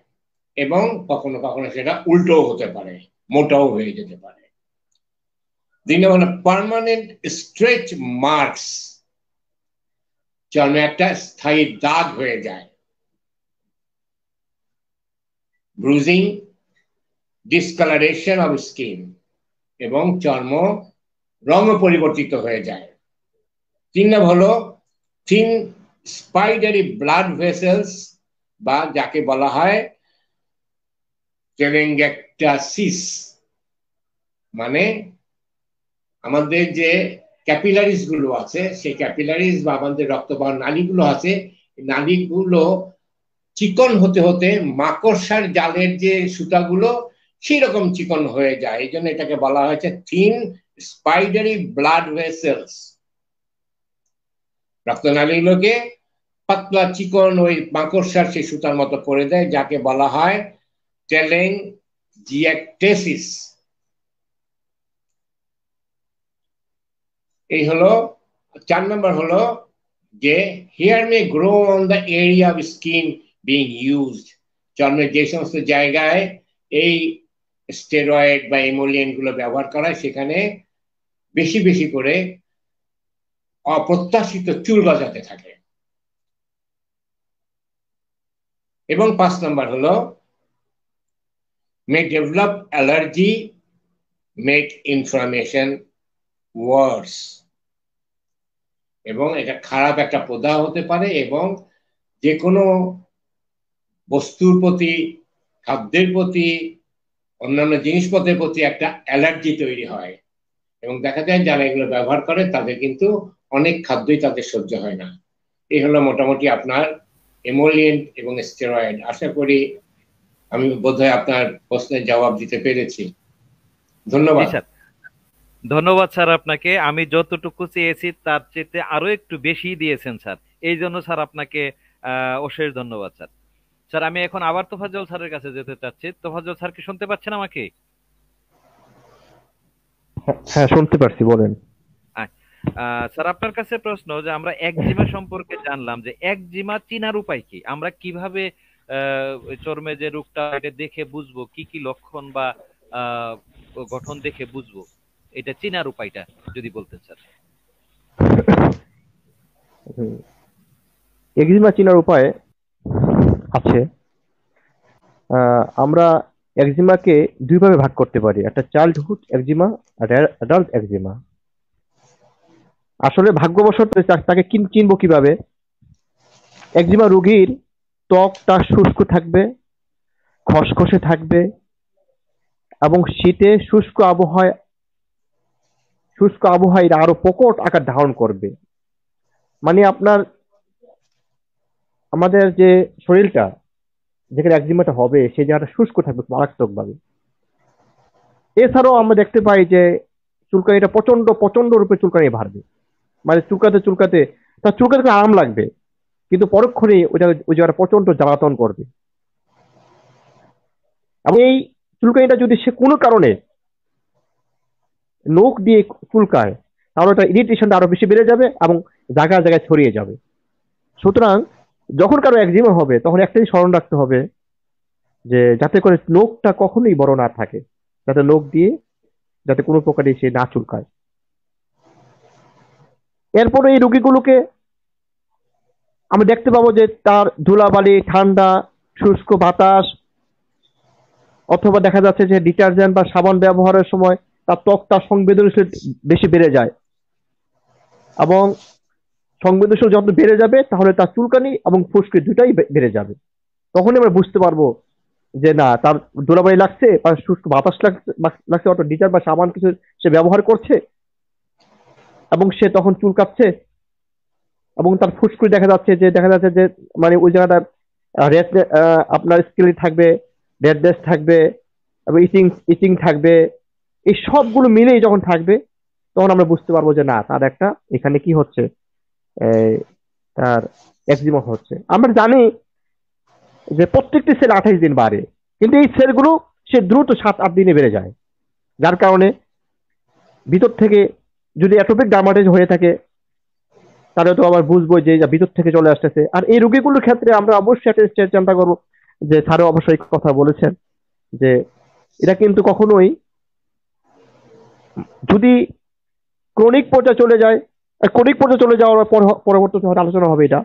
S2: এবং কখনো কখনো সেটা উল্টো হতে পারে, মোটাও হয়ে যেতে পারে। দুই নম্বর, পার্মানেন্ট স্ট্রেচ মার্কস, চর্মে একটা স্থায়ী দাগ হয়ে যায়। ব্রুজিং, ডিসকালারেশন অফ স্কিন, এবং চর্ম রঙ পরিবর্তিত হয়ে যায়। তিন নম্বর হলো থিন স্পাইডারি ব্লাড ভেসেলস, বা যাকে বলা হয় টেলেঙ্গেক্টাসিস, মানে আমাদের যে ক্যাপিলারিস গুলো আছে, সেই ক্যাপিলারিস বা আমাদের রক্তবাহী নালীগুলো আছে, নালীগুলো চিকন হতে হতে মাকড়সার জালের যে সুতাগুলো সেই রকম চিকন হয়ে যায়। এই জন্য এটাকে বলা হয়েছে থিন স্পাইডারি ব্লাড ভেসেলস। রক্তনালীগুলোকে পাতলা চিকন ওই মাকড়সার সেই সুতার মতো করে দেয়, যাকে বলা হয় টেলেঙ্গিয়াকটেসিস। এই হলো 4 নম্বর হলো যে hair may grow on the area of skin being used, চর্মের যে সমস্ত জায়গায় এই স্টেরয়েড বা এমোলিয়েন্ট গুলো ব্যবহার করা হয়, সেখানে বেশি বেশি করে অপ্রত্যাশিত চুল গজাতে থাকে। এবং 5 নম্বর হলো মে ডেভেলপ অ্যালার্জি, মেক ইনফ্লামেশন ওয়ার্স, এবং এটা খারাপ একটা প্রদাহ হতে পারে, এবং যে কোনো বস্তুর প্রতি, খাদ্যের প্রতি, অন্যান্য জিনিসপত্রের প্রতি একটা অ্যালার্জি তৈরি হয়। এবং দেখা যায় যারা এগুলো ব্যবহার করে তাদের কিন্তু অনেক খাদ্যই তাদের সহ্য হয় না। এই হলো মোটামুটি আপনার এমোলিয়েন্ট এবং স্টেরয়েড। আশা করি আমি বোধহয় আপনার প্রশ্নের জবাব দিতে পেরেছি। ধন্যবাদ।
S1: ধন্যবাদ স্যার আপনাকে। আমি যতটুকু চেয়েছি তার চেয়ে আরো একটু বেশি দিয়েছেন স্যার, এই জন্য স্যার আপনাকে অশেষ ধন্যবাদ স্যার। স্যার আমি এখন আবার তোফাজ্জল স্যারের কাছে যেতে চাচ্ছি। তোফাজ্জল স্যার কি শুনতে পাচ্ছেন আমাকে?
S3: হ্যাঁ, শুনতে পারছি, বলেন।
S1: স্যার আপনার কাছে প্রশ্ন, যে আমরা একজিমা সম্পর্কে জানলাম, যে একজিমা চিনার উপায় কি? আমরা কিভাবে চর্মে যে রোগটা এটা দেখে বুঝবো, কি কি লক্ষণ বা গঠন দেখে বুঝবো, এটা চিনার উপায়টা যদি বলতেন স্যার।
S3: এক্সিমা চিনার উপায় আছে। আমরা একজিমাকে দুইভাবে ভাগ করতে পারি, একটা চাইল্ডহুড একজিমা আর অ্যাডাল্ট একজিমা। আসলে ভাগ্যবশত তাকে চিনবো কিভাবে? একজিমা রোগীর ত্বকটা শুষ্ক থাকবে, খসখসে থাকবে এবং শীতে শুষ্ক আবহাওয়ায় এটা আরো প্রকট আকার ধারণ করবে। মানে আমাদের যে শরীরটা যেখানে একজিমাটা হবে সেই জায়গাটা শুষ্ক থাকবে মারাত্মক ভাবে। এছাড়াও আমরা দেখতে পাই যে চুলকানিটা প্রচন্ড প্রচন্ড রূপে চুলকানি বাড়বে, মানে চুলকাতে চুলকাতে তার চুলকাতে আরাম লাগবে, কিন্তু পরক্ষণে ওই জায়গাটা প্রচন্ড জ্বালাতন করবে। এবং এই চুলকানিটা যদি সে কোনো কারণে নখ দিয়ে চুলকায় তাহলে ওটা ইরিটেশনটা আরো বেশি বেড়ে যাবে এবং জায়গায় জায়গায় ছড়িয়ে যাবে। সুতরাং যখন কারো একজিমা হবে তখন একটাই স্মরণ রাখতে হবে যে যাতে করে নখটা কখনোই বড় না থাকে, যাতে নখ দিয়ে যাতে কোনো প্রকারে সে না চুলকায়। এরপরে এই রোগীগুলোকে আমরা দেখতে পাবো যে তার ধুলাবালি, ঠান্ডা, শুষ্ক বাতাস অথবা দেখা যাচ্ছে যে ডিটারজেন্ট বা সাবান ব্যবহারের সময় তার ত্বকটা সংবেদনশীল বেশি বেড়ে যায়, এবং সংবেদনশীল যত বেড়ে যাবে তাহলে তার চুলকানি এবং ফুসকি দুটাই বেড়ে যাবে। তখনই আমরা বুঝতে পারবো যে না, তার ধুলাবালি লাগছে বা শুষ্ক বাতাস লাগছে অথবা ডিটার বা সাবান কিছু সে ব্যবহার করছে এবং সে তখন চুলকাচ্ছে এবং তার ফুসকুড়ি দেখা যাচ্ছে যে মানে ওই জায়গাটা রেড, আপনার স্কেলি থাকবে, রেডনেস থাকবে এবং ইচিং থাকবে। এই সবগুলো মিলেই যখন থাকবে তখন আমরা বুঝতে পারবো যে না, তার একটা এখানে কি হচ্ছে, তার একজিমা হচ্ছে। আমরা জানি যে প্রত্যেকটি সেল 28 দিন বাড়ে, কিন্তু এই সেলগুলো সে দ্রুত 7-8 দিনে বেড়ে যায়, যার কারণে ভিতর থেকে যদি অ্যাটোপিক ডার্মাটাইটিস হয়ে থাকে তাহলে তো আবার বুঝবো যে ভিতর থেকে চলে আসতেছে। আর এই রোগীগুলোর ক্ষেত্রে আমরা অবশ্যই একটা চিন্তা করবো যে স্যারও অবশ্যই কথা বলেছেন যে এটা কিন্তু কখনোই যদি ক্রনিক পর্যায়ে চলে যায়, ক্রনিক পর্যায়ে চলে যাওয়ার পরবর্তীতে হয়তো আলোচনা হবে এটা।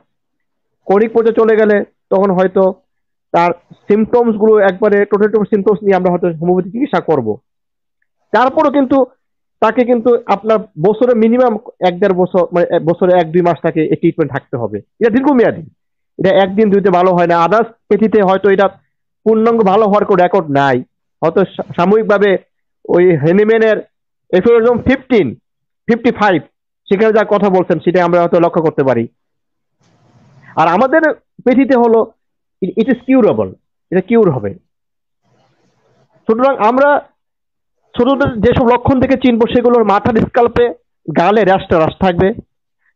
S3: ক্রনিক পর্যায়ে চলে গেলে তখন হয়তো তার সিমটমস গুলো একবারে টোটাল সিমটমস নিয়ে আমরা হয়তো হোমিওপ্যাথি চিকিৎসা করব। তারপরও কিন্তু তাকে কিন্তু আপনার বছরে মিনিমাম 1-1.5 বছর, মানে বছরে 1-2 মাস তাকে এই ট্রিটমেন্ট থাকতে হবে। এটা দীর্ঘমেয়াদী, এটা একদিন দুইতে ভালো হয় না। আদার্স পেথিতে হয়তো এটা পূর্ণাঙ্গ ভালো হওয়ার কোনো রেকর্ড নাই, হয়তো সাময়িকভাবে ওই হেনিম্যানের এফোরিজম 55 সেখানে যা কথা বলছেন সেটা আমরা হয়তো লক্ষ্য করতে পারি। আর আমাদের পেথিতে হলো ইট ইজ কিউরেবল, এটা কিউর হবে। সুতরাং আমরা ছোটদের যেসব লক্ষণ থেকে চিনবো সেগুলোর মাথার স্কাল্পে গালে র্যাশ থাকবে,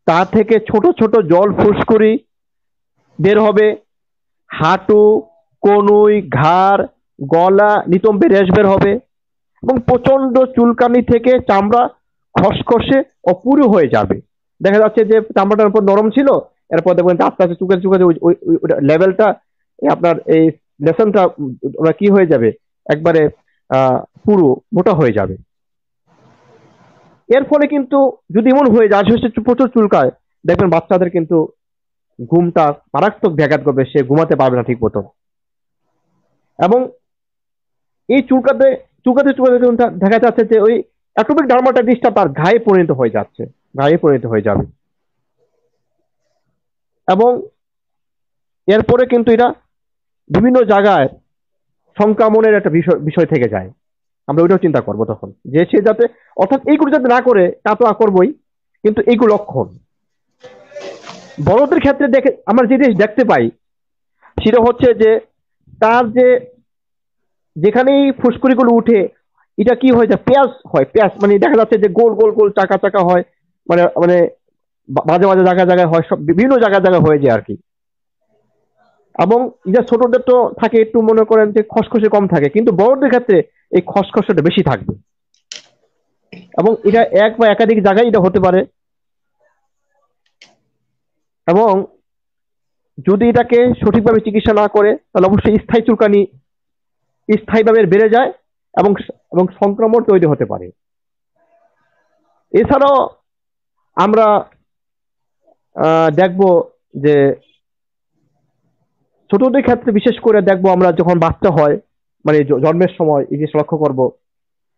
S3: তা থেকে ছোট ছোট জল ফুসকুড়ি বের হবে, হাঁটু, কনুই, ঘাড়, গলা নিতম্বে র্যাশ বের হবে এবং প্রচন্ড চুলকানি থেকে চামড়া খসখসে ও পুরু হয়ে যাবে। দেখা যাচ্ছে যে চামড়াটার উপর নরম ছিল, এরপর দেখবেন আস্তে আস্তে চুকাতে চুকাতে লেভেলটা আপনার এই লেসনটা কি হয়ে যাবে, একবারে পুরো মোটা হয়ে যাবে। এর ফলে কিন্তু যদি এমন হয়ে যায় প্রচুর চুলকায়, দেখবেন বাচ্চাদের কিন্তু ঘুমটা মারাত্মক ব্যাঘাত করবে, সে ঘুমাতে পারবে না ঠিক মতো। এবং এই চুলকাতে চুলকাতে চুলকাতে দেখা যাচ্ছে যে ওই অ্যাটোপিক ডার্মাটাইটিসটা তার ঘায়ে পরিণত হয়ে যাবে। এবং এরপরে কিন্তু এটা বিভিন্ন জায়গায় সংক্রমণের একটা বিষয় থেকে যায়। আমরা ওইটাও চিন্তা করবো তখন যে সে যাতে, অর্থাৎ এইগুলো যাতে না করে তা তো করবোই, কিন্তু এইগুলো লক্ষণ। বড়দের ক্ষেত্রে আমরা যে জিনিস দেখতে পাই সেটা হচ্ছে যে তার যেখানেই ফুসকুড়িগুলো উঠে এটা কি হয়ে যায়, পেঁয়াজ মানে দেখা যাচ্ছে যে গোল গোল গোল চাকা চাকা হয়, মানে মানে মাঝে মাঝে জায়গায় হয়, সব বিভিন্ন জায়গায় হয়ে যায় আর কি। এবং এটা ছোটদের তো থাকে একটু, মনে করেন যে খসখসে কম থাকে, কিন্তু বড়দের ক্ষেত্রে এই খসখসেটা বেশি থাকবে এবং এটা এক বা একাধিক জায়গায় এটা হতে পারে। এবং যদি এটাকে সঠিকভাবে চিকিৎসা না করে তাহলে অবশ্যই স্থায়ী চুলকানি স্থায়ীভাবে বেড়ে যায় এবং সংক্রমণ তৈরি হতে পারে। এছাড়াও আমরা দেখব যে ছোটদের ক্ষেত্রে বিশেষ করে দেখবো আমরা যখন বাচ্চা হয়, মানে জন্মের সময় এই জিনিস লক্ষ্য করব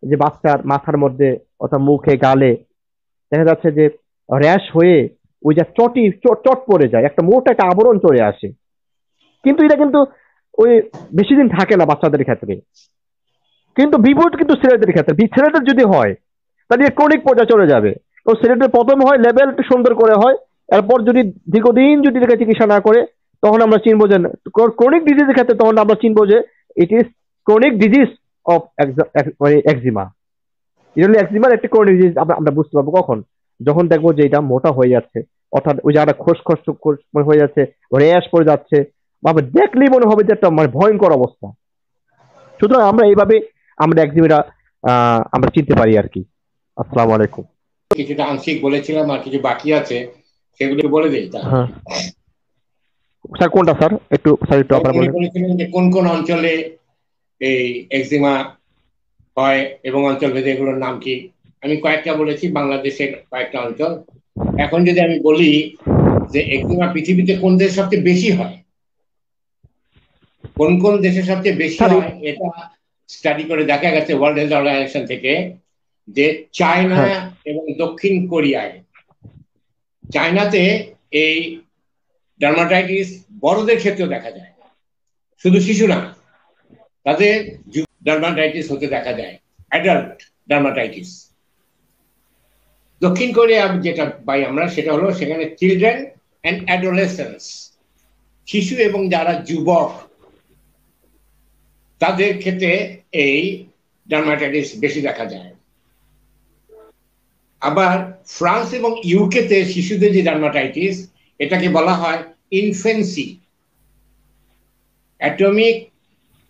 S3: যে বাচ্চার মাথার মধ্যে অর্থাৎ মুখে গালে দেখা যাচ্ছে যে র্যাশ হয়ে ওই যে চট পড়ে যায়, একটা মোটা একটা আবরণ চলে আসে। কিন্তু এটা কিন্তু ওই বেশি দিন থাকে না বাচ্চাদের ক্ষেত্রে। কিন্তু বিপরীত কিন্তু ছেলেদের ক্ষেত্রে, ছেলেদের যদি হয় তাহলে ক্রনিক পর্যায়ে চলে যাবে। তো ছেলেদের প্রথম হয় লেভেল একটু সুন্দর করে হয়, এরপর যদি দীর্ঘদিন যদি এটাকে চিকিৎসা না করে তখন আমরা চিনবো যে ক্রনিক ডিজিজের ক্ষেত্রে তখন আমরা চিনবো যে it is chronic disease of eczema. এটা হলো একজিমার একটা ক্রনিক ডিজিজ। আমরা বুঝতে পারবো কখন, যখন দেখবো যে এটা মোটা হয়ে যাচ্ছে, অর্থাৎ ওই জায়গাটা খোস হয়ে যাচ্ছে, র্যাশ পড়ে যাচ্ছে, বা দেখলেই মনে হবে যে একটা মানে ভয়ঙ্কর অবস্থা। সুতরাং আমরা এইভাবে আমরা একজিমাটা আমরা চিনতে পারি আর কি। আসসালামু আলাইকুম।
S2: কিছুটা আংশিক বলেছিলাম, আর কিছু বাকি আছে, সেগুলো বলে দিই।
S3: হ্যাঁ স্যার, কোনটা স্যার? একটু আপনারা বলেন।
S2: বলেছিলেন যে কোন কোন অঞ্চলে এই একজিমা হয় এবং অঞ্চল ভেদে এগুলোর নাম কি। আমি কয়েকটা বলেছি, বাংলাদেশের কয়েকটা অঞ্চল। এখন যদি আমি বলি যে একজিমা পৃথিবীতে কোন দেশে সবচেয়ে বেশি হয়, কোন কোন দেশে সবচেয়ে বেশি হয়, এটা স্টাডি করে দেখা গেছে ওয়ার্ল্ড হেলথ অর্গানাইজেশন থেকে যে চায়না এবং দক্ষিণ কোরিয়ায়, চায়নাতে এই ডার্মাটাইটিস বড়দের ক্ষেত্রেও দেখা যায়, শুধু শিশু না, তাদের ডার্মাটাইটিস হতে দেখা যায়, অ্যাডাল্ট ডার্মাটাইটিস। দক্ষিণ কোরিয়া যেটা পাই আমরা সেটা হলো সেখানে চিলড্রেন অ্যান্ড অ্যাডোলেসেন্স, শিশু এবং যারা যুবক, তাদের ক্ষেত্রে এই ডার্মাটাইটিস বেশি দেখা যায়। আবার ফ্রান্স এবং ইউকেতে শিশুদের যে ডার্মাটাইটিস, এটাকে বলা হয় infancy,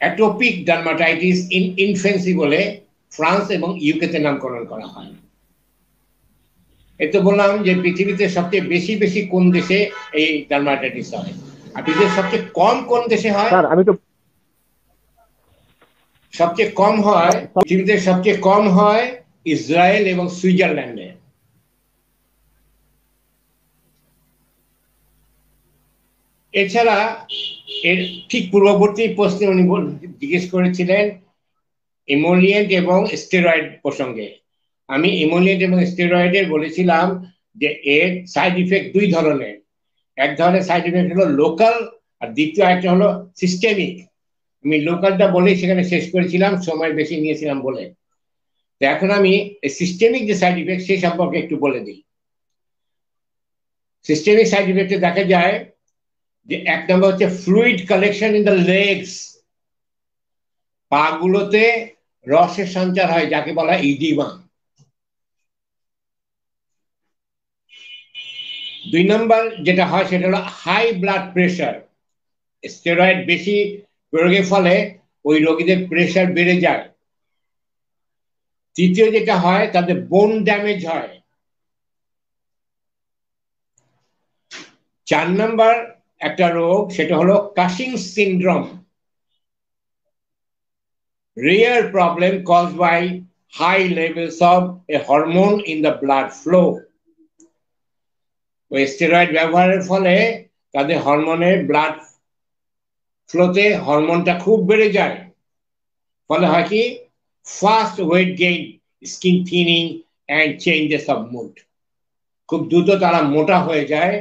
S2: atopic dermatitis in infancy বলে ফ্রান্স এবং ইউকেতে নামকরণ করা হয়। এতে বললাম যে পৃথিবীতে সবচেয়ে বেশি বেশি কোন দেশে এই ডার্মাটাইটিস হয়, আর পৃথিবীর সবচেয়ে কম কোন দেশে হয়?
S3: আমি তো
S2: সবচেয়ে কম হয় পৃথিবীতে সবচেয়ে কম হয় ইসরায়েল এবং সুইজারল্যান্ডে। এছাড়া এর ঠিক পূর্ববর্তী প্রশ্নে উনি জিজ্ঞেস করেছিলেন ইমোলিয়েন্ট এবং স্টেরয়েড প্রসঙ্গে। আমি ইমোলিয়েন্ট এবং স্টেরয়েডের বলেছিলাম যে এর সাইড ইফেক্ট দুই ধরনের। এক ধরনের সাইড ইফেক্ট হলো লোকাল, আর দ্বিতীয় একটা হলো সিস্টেমিক। আমি লোকালটা বলেই সেখানে শেষ করেছিলাম, সময় বেশি নিয়েছিলাম বলে। তো এখন আমি সিস্টেমিক যে সাইড ইফেক্ট সেই সম্পর্কে একটু বলে দিই। সিস্টেমিক সাইড ইফেক্টে দেখা যায় যে এক নম্বর হচ্ছে fluid collection in the legs, পাগুলোতে রসের সঞ্চার হয়, যাকে বলা ইডিমা। দুই নম্বর যেটা হয় সেটা হলো হাই ব্লাড প্রেশার। স্টেরয়েড বেশি প্রয়োগের ফলে ওই রোগীদের প্রেশার বেড়ে যায়। তৃতীয় যেটা হয়, তাদের বোন ড্যামেজ হয়। 4 নম্বর একটা রোগ, সেটা হলো কাশিং syndrome, rare problem caused by high levels of a hormone in the blood flow. ওই স্টেরয়েড ব্যবহারের ফলে তাদের হরমোনের ব্লাড ফ্লোতে হরমোনটা খুব বেড়ে যায়, ফলে হয় কি fast weight gain, skin thinning and changes of mood. খুব দ্রুত তারা মোটা হয়ে যায়,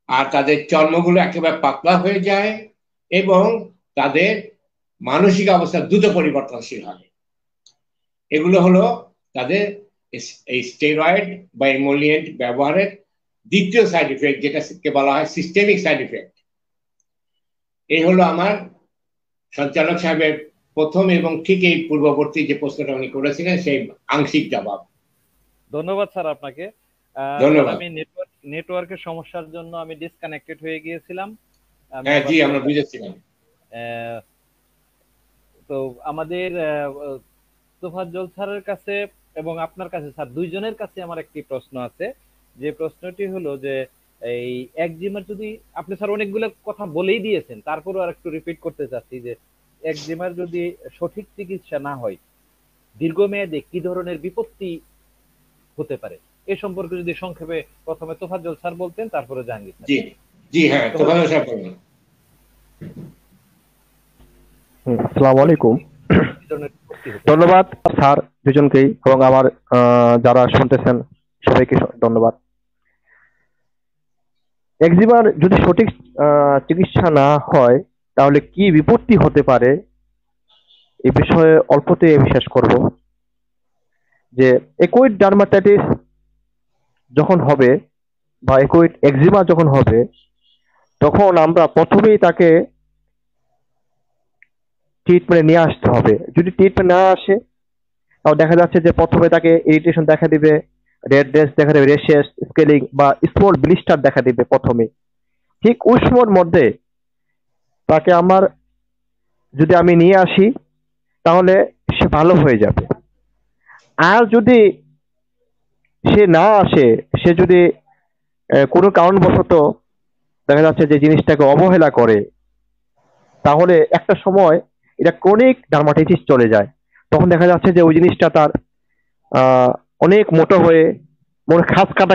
S2: আর তাদের চর্মগুলো একেবারে পাতলা হয়ে যায়, এবং তাদের মানসিক অবস্থা দ্রুত পরিবর্তনশীল হয়। এগুলো হলো তাদের এই স্টেরয়েড বা ইমোলিয়েন্ট ব্যবহারের দ্বিতীয় সাইড ইফেক্ট, যেটাকে বলা হয় সিস্টেমিক সাইড ইফেক্ট। এই হলো আমার সঞ্চালক সাহেবের প্রথম এবং ঠিক এই পূর্ববর্তী যে প্রশ্নটা উনি করেছিলেন সেই আংশিক জবাব।
S1: ধন্যবাদ স্যার আপনাকে।
S2: ধন্যবাদ।
S1: আমি নেটওয়ার্কের সমস্যার জন্য আমি ডিসকানেক্টেড হয়ে গিয়েছিলাম।
S2: হ্যাঁ জি, আমরা বুঝেছিলাম।
S1: তো আমাদের তোফাজ্জল স্যারের কাছে এবং আপনার কাছে স্যার দুইজনের কাছে আমার একটি প্রশ্ন আছে। যে প্রশ্নটি হলো যে এই একজিমার যদি আপনি স্যার অনেকগুলো কথা বলেই দিয়েছেন, তারপরও আর একটু রিপিট করতে চাচ্ছি যে একজিমার যদি সঠিক চিকিৎসা না হয় দীর্ঘমেয়াদে কি ধরনের বিপত্তি হতে পারে, এ সম্পর্কে যদি সংক্ষেপে প্রথমে তোফাজ্জল স্যার বলতেন, তারপরে জাহাঙ্গীর স্যার।
S2: জি জি, হ্যাঁ তোফাজ্জল স্যার বলুন।
S3: আসসালামু আলাইকুম।
S1: কি ধরনের বিপত্তি হতে পারে?
S3: ধন্যবাদ স্যার দুজনকেই এবং আমার যারা শুনতেছেন সবাইকে ধন্যবাদ। একজিমার যদি সঠিক চিকিৎসা না হয় তাহলে কি বিপত্তি হতে পারে এ বিষয়ে অল্পতে বিশ্বাস করব যে একোইড ডার্মাটাইটিস যখন হবে বা একোইড একজিমা যখন হবে তখন আমরা প্রথমেই তাকে ট্রিটমেন্টে নিয়ে আসতে হবে। যদি ট্রিটমেন্ট না আসে তাও দেখা যাচ্ছে যে প্রথমে তাকে ইরিটেশন দেখা দিবে, রেডনেস দেখা দেবে, রেশেস, স্কেলিং বা স্মল ব্লিস্টার দেখা দিবে প্রথমে। ঠিক ওই সময়ের মধ্যে তাকে আমার যদি আমি নিয়ে আসি তাহলে সে ভালো হয়ে যাবে। আর যদি সে না আসে, সে যদি কোনো কারণবশত দেখা যাচ্ছে যে জিনিসটাকে অবহেলা করে, তাহলে একটা সময় এটা ক্রনিক ডার্মাটাইটিস চলে যায়। তখন দেখা যাচ্ছে যে ওই জিনিসটা তার অনেক মোটা হয়ে মনে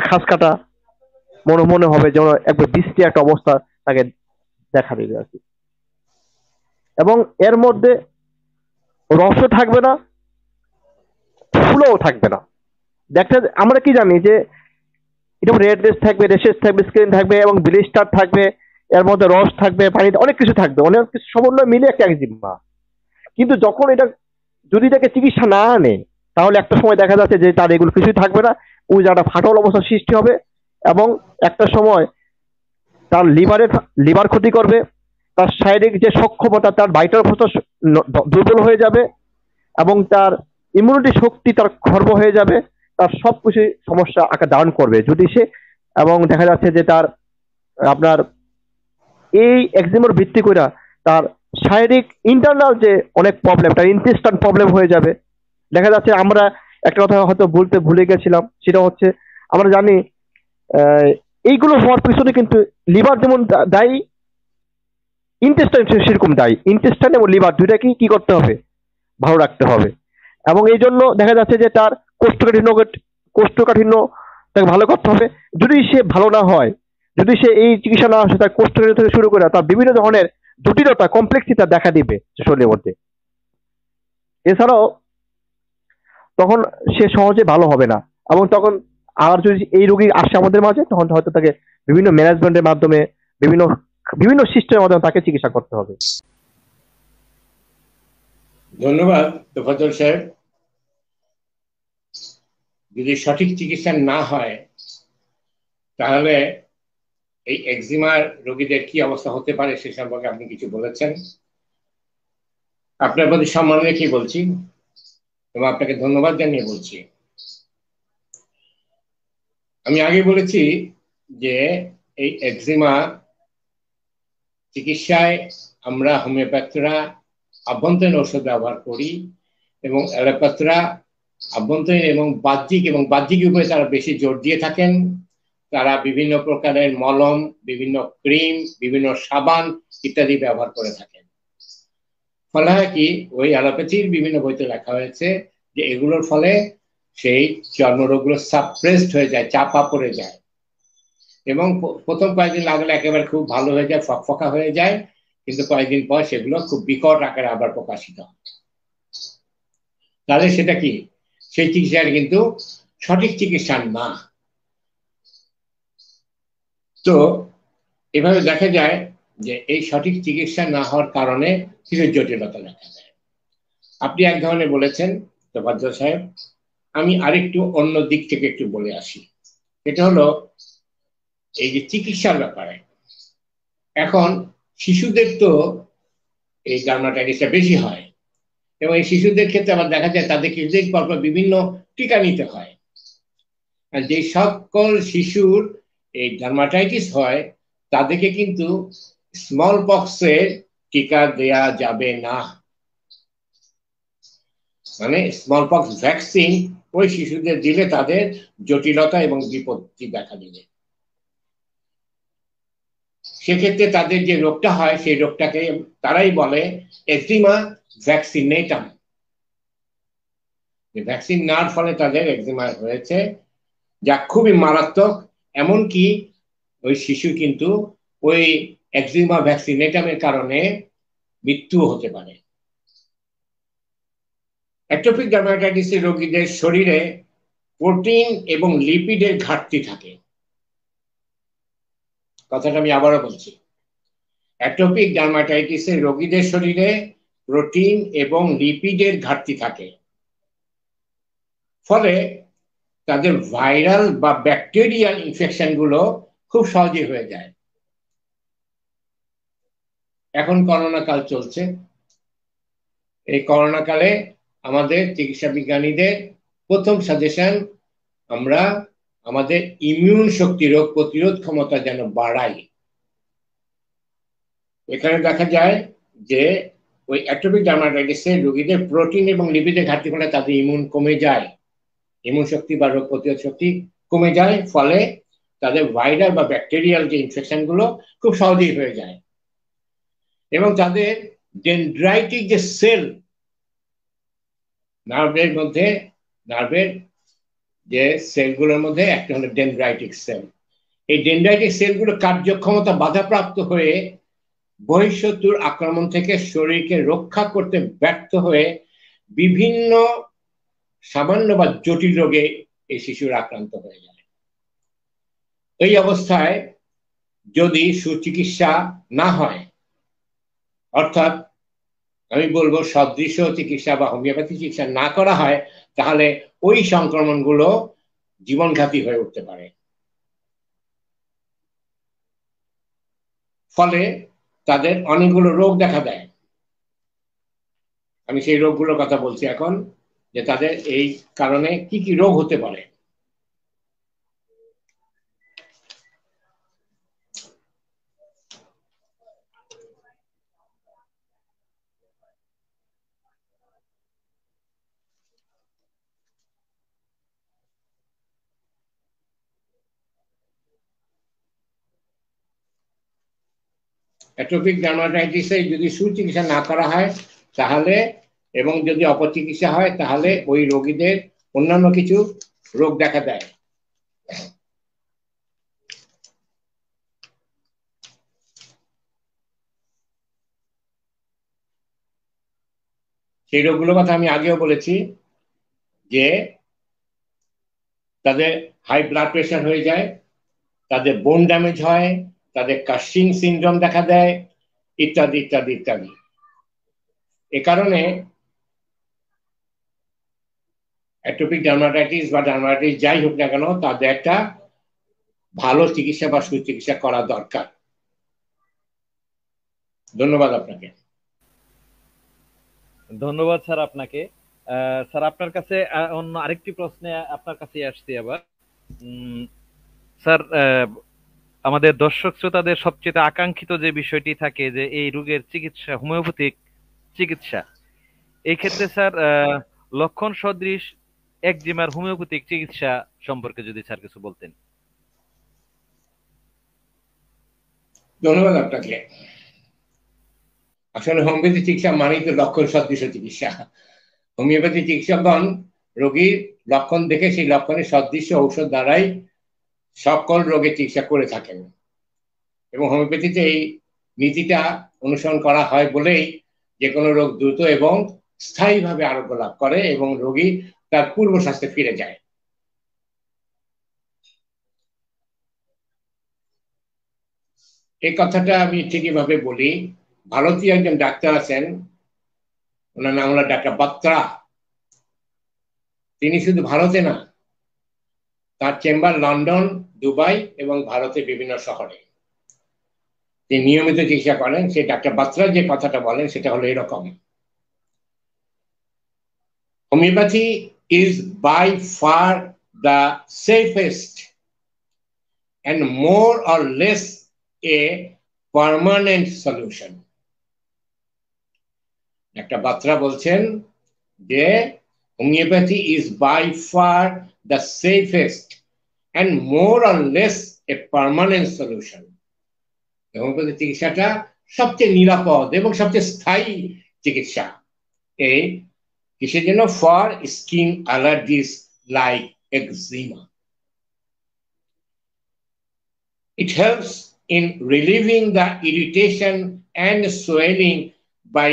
S3: খাস কাটা মনে মনে হবে যেন একবার বৃষ্টি একটা অবস্থা তাকে দেখা দেবে আর কি। এবং এর মধ্যে রসও থাকবে না, ফুলও থাকবে না। দেখতে আমরা কি জানি যে এটা রেডনেস থাকবে, রেশেস থাকবে, স্কিন থাকবে এবং ব্লিস্টার থাকবে, এর মধ্যে রস থাকবে, পানিতে অনেক কিছু থাকবে, অনেক কিছু সমন্বয় মিলে একটা একজিমা। কিন্তু যখন এটা যদি তাকে চিকিৎসা না আনে তাহলে একটা সময় দেখা যাচ্ছে যে তার এগুলো কিছুই থাকবে না, ওই জায়গাটা ফাটল অবস্থার সৃষ্টি হবে এবং একটা সময় তার লিভার ক্ষতি করবে, তার শারীরিক যে সক্ষমতা, তার ভাইটাল প্রসেস দুর্বল হয়ে যাবে এবং তার ইমিউনিটি শক্তি তার খর্ব হয়ে যাবে, তার সবকিছু সমস্যা আকার ধারণ করবে যদি সে। এবং দেখা যাচ্ছে যে তার আপনার এই একজিমার ভিত্তি করে তার শারীরিক ইন্টারনাল যে অনেক প্রবলেম, তার ইন্টেস্টাইন প্রবলেম হয়ে যাবে। দেখা যাচ্ছে আমরা একটা কথা হয়তো বলতে ভুলে গেছিলাম, সেটা হচ্ছে আমরা জানি আহ, এইগুলো হওয়ার পিছনে কিন্তু লিভার যেমন দায়ী, ইন্টেস্টাইন সেরকম দায়ী। ইন্টেস্টাইন এবং লিভার দুইটাকে কি করতে হবে, ভালো রাখতে হবে। এবং এই জন্য দেখা যাচ্ছে যে তার কোষ্ঠকাঠিন্য তাকে ভালো করতে হবে। যদি সে ভালো না হয়, যদি সে এই চিকিৎসা না আসে, তার কোষ্ঠকাঠিন্য থেকে শুরু করে তার বিভিন্ন ধরনের জটিলতা, কমপ্লেক্সিটি দেখা দিবে শরীরের মধ্যে। এছাড়াও তখন সে সহজে ভালো হবে না। এবং তখন আর যদি এই রোগী আসে আমাদের মাঝে, তখন হয়তো তাকে বিভিন্ন ম্যানেজমেন্টের মাধ্যমে, বিভিন্ন বিভিন্ন সিস্টেমের মাধ্যমে তাকে চিকিৎসা করতে হবে।
S2: ধন্যবাদ তোফাজ্জল সাহেব। যদি সঠিক চিকিৎসা না হয় তাহলে এই একজিমার রোগীদের কি অবস্থা হতে পারে সে সম্পর্কে আপনি কিছু বলেছেন। আপনার প্রতি সম্মান রেখে বলছি এবং আপনাকে ধন্যবাদ জানিয়ে বলছি। আমি আগে বলেছি যে এই একজিমা চিকিৎসায় আমরা হোমিওপ্যাথরা আভ্যন্তরীণ ঔষধ ব্যবহার করি এবং অ্যালোপ্যাথরা আভ্যন্তরীণ এবং বাহ্যিক উপায়ে তারা বেশি জোর দিয়ে থাকেন। তারা বিভিন্ন প্রকারের মলম, বিভিন্ন ক্রিম, বিভিন্ন সাবান ইত্যাদি ব্যবহার করে থাকেন। ফলে হয় কি, ওই অ্যালোপ্যাথির বিভিন্ন বইতে লেখা হয়েছে যে এগুলোর ফলে সেই চর্মরোগগুলো সাপ্রেসড হয়ে যায়, চাপা পড়ে যায় এবং প্রথম কয়েকদিন লাগলে একেবারে খুব ভালো হয়ে যায়, ফকফকা হয়ে যায়, কিন্তু কয়েকদিন পর সেগুলো খুব বিকট আকারে আবার প্রকাশিত হয়। তাহলে সেটা কি, সেই চিকিৎসাটা কিন্তু সঠিক চিকিৎসা না। তো এভাবে দেখা যায় যে এই সঠিক চিকিৎসা না হওয়ার কারণে কিছু জটিলতা দেখা যায়। আপনি এক ধরনের বলেছেন তোফাজ্জল সাহেব, আমি আরেকটু অন্য দিক থেকে একটু বলে আসি। এটা হলো এই যে চিকিৎসার ব্যাপারে। এখন শিশুদের তো এই ডার্মাটাইটিসটা বেশি হয় এবং এই শিশুদের ক্ষেত্রে আবার দেখা যায় তাদের কিছুদিন পর পর বিভিন্ন টিকা নিতে হয়। আর যে সকল শিশুর এই ডার্মাটাইটিস হয় তাদেরকে কিন্তু স্মল পক্সের টিকা দেয়া যাবে না। মানে স্মল পক্স ভ্যাকসিন ওই শিশুদের দিলে তাদের জটিলতা এবং বিপত্তি দেখা দিবে। সেক্ষেত্রে তাদের যে রোগটা হয় সেই রোগটাকে তারাই বলে একজিমা ভ্যাকসিনেটাম। ভ্যাকসিন নেওয়ার ফলে তাদের একজিমা হয়েছে, যা খুবই মারাত্মক। এমনকি ওই শিশু কিন্তু ওই একজিমা ভ্যাকসিনেটামের কারণে মৃত্যু হতে পারে। অ্যাটপিক ডার্মাটাইটিসের রোগীদের শরীরে প্রোটিন এবং লিপিডের ঘাটতি থাকে। কথাটা আমি আবারও বলছি, অ্যাটপিক ডার্মাটাইটিসের রোগীদের শরীরে প্রোটিন এবং লিপিডের ঘাটতি থাকে, ফলে তাদের ভাইরাল বা ব্যাকটেরিয়াল ইনফেকশন গুলো খুব সহজে হয়ে যায়। এখন করোনা কাল চলছে, এই করোনা কালে আমাদের চিকিৎসা বিজ্ঞানীদের প্রথম সাজেশন, আমরা আমাদের ইমিউন শক্তি, রোগ প্রতিরোধ ক্ষমতা যেন বাড়াই। এখানে দেখা যায় যে ওই অ্যাটপিক ডার্মাটাইটিসের রোগীদের প্রোটিন এবং লিপিডের ঘাটতি ফলে তাদের ইমিউন কমে যায়, ইমিউন শক্তি বা রোগ প্রতিরোধ শক্তি কমে যায়, ফলে তাদের ভাইরাল বা ব্যাকটেরিয়াল যে ইনফেকশন গুলো খুব সহজেই হয়ে যায়, এবং তাদের ডেনড্রাইটিক যে সেল, নার্ভের মধ্যে, নার্ভের যে সেলগুলোর মধ্যে একটা হলো ডেনড্রাইটিক সেল, এই ডেনড্রাইটিক সেলগুলো কার্যক্ষমতা বাধাপ্রাপ্ত হয়ে বহিঃশত্রুর আক্রমণ থেকে শরীরকে রক্ষা করতে ব্যর্থ হয়ে বিভিন্ন সামান্য বা জটিল রোগে এই শিশুর আক্রান্ত হয়ে যায়। এই অবস্থায় যদি সুচিকিৎসা না হয়, অর্থাৎ আমি বলবো সদৃশ্য চিকিৎসা বা হোমিওপ্যাথি চিকিৎসা না করা হয়, তাহলে ওই সংক্রমণগুলো জীবনঘাতী হয়ে উঠতে পারে। ফলে তাদের অনেকগুলো রোগ দেখা দেয়। আমি সেই রোগগুলোর কথা বলছি এখন, যে তাদের এই কারণে কি কি রোগ হতে পারে। অ্যাটপিক ডার্মাটাইটিসে যদি সুচিকিৎসা না করা হয় তাহলে, এবং যদি অপচিকিৎসা হয়, তাহলে ওই রোগীদের অন্যান্য কিছু রোগ দেখা দেয়। সেই রোগগুলোর কথা আমি আগেও বলেছি, যে তাদের হাই ব্লাড প্রেশার হয়ে যায়, তাদের বোন ড্যামেজ হয়, তাদের কাশিং সিনড্রোম দেখা দেয়, ইত্যাদি ইত্যাদি ইত্যাদি। এ কারণে অ্যাটপিক ডার্মাটাইটিস বা ডার্মাটাইটিস যাই হোক না কেন, তাদের একটা ভালো চিকিৎসা বা সুচিকিৎসা করা দরকার। ধন্যবাদ আপনাকে।
S1: ধন্যবাদ স্যার আপনাকে। স্যার আপনার কাছে অন্য আরেকটি প্রশ্নে আপনার কাছে আসছি আবার। স্যার, আমাদের দর্শক শ্রোতাদের সবচেয়ে আকাঙ্ক্ষিত যে বিষয়টি থাকে যে এই রোগের চিকিৎসা, হোমিওপ্যাথিক চিকিৎসা, এই ক্ষেত্রে স্যার লক্ষণ সদৃশ একজিমার হোমিওপ্যাথিক চিকিৎসা সম্পর্কে যদি স্যার কিছু বলতেন।
S2: ধন্যবাদ আপনাকে। আসলে হোমিওপ্যাথি চিকিৎসা মানেই তো লক্ষণ সদৃশ চিকিৎসা। হোমিওপ্যাথি চিকিৎসকগণ রোগীর লক্ষণ দেখে সেই লক্ষণের সদৃশ্য ঔষধ দ্বারাই সকল রোগের চিকিৎসা করে থাকেন, এবং হোমিওপ্যাথিতে এই নীতিটা অনুসরণ করা হয় বলেই যে কোনো রোগ দ্রুত এবং স্থায়ীভাবে আরোগ্য লাভ করে এবং রোগী তার পূর্ব স্বাস্থ্যে ফিরে যায়। এই কথাটা আমি ঠিকই ভাবে বলি। ভারতীয় একজন ডাক্তার আছেন, ওনার নাম হলো ডাক্তার বাত্রা। তিনি শুধু ভারতে না, তার চেম্বার লন্ডন, দুবাই এবং ভারতের বিভিন্ন শহরে তিনি নিয়মিত চিকিৎসা করেন। সেই ডাক্তার বাত্রা যে কথাটা বলেন সেটা হলো এরকম: homeopathy is by far the safest and more or less a permanent solution. একটা বাত্রা বলছেন যে homeopathy is by far the safest and more or less a permanent solution. Homeopathy চিকিৎসাটা সবচেয়ে নিরাপদ এবং সবচেয়ে স্থায়ী চিকিৎসা। এই কিসের জন্য? For skin allergies like eczema. It helps in relieving the irritation and swelling by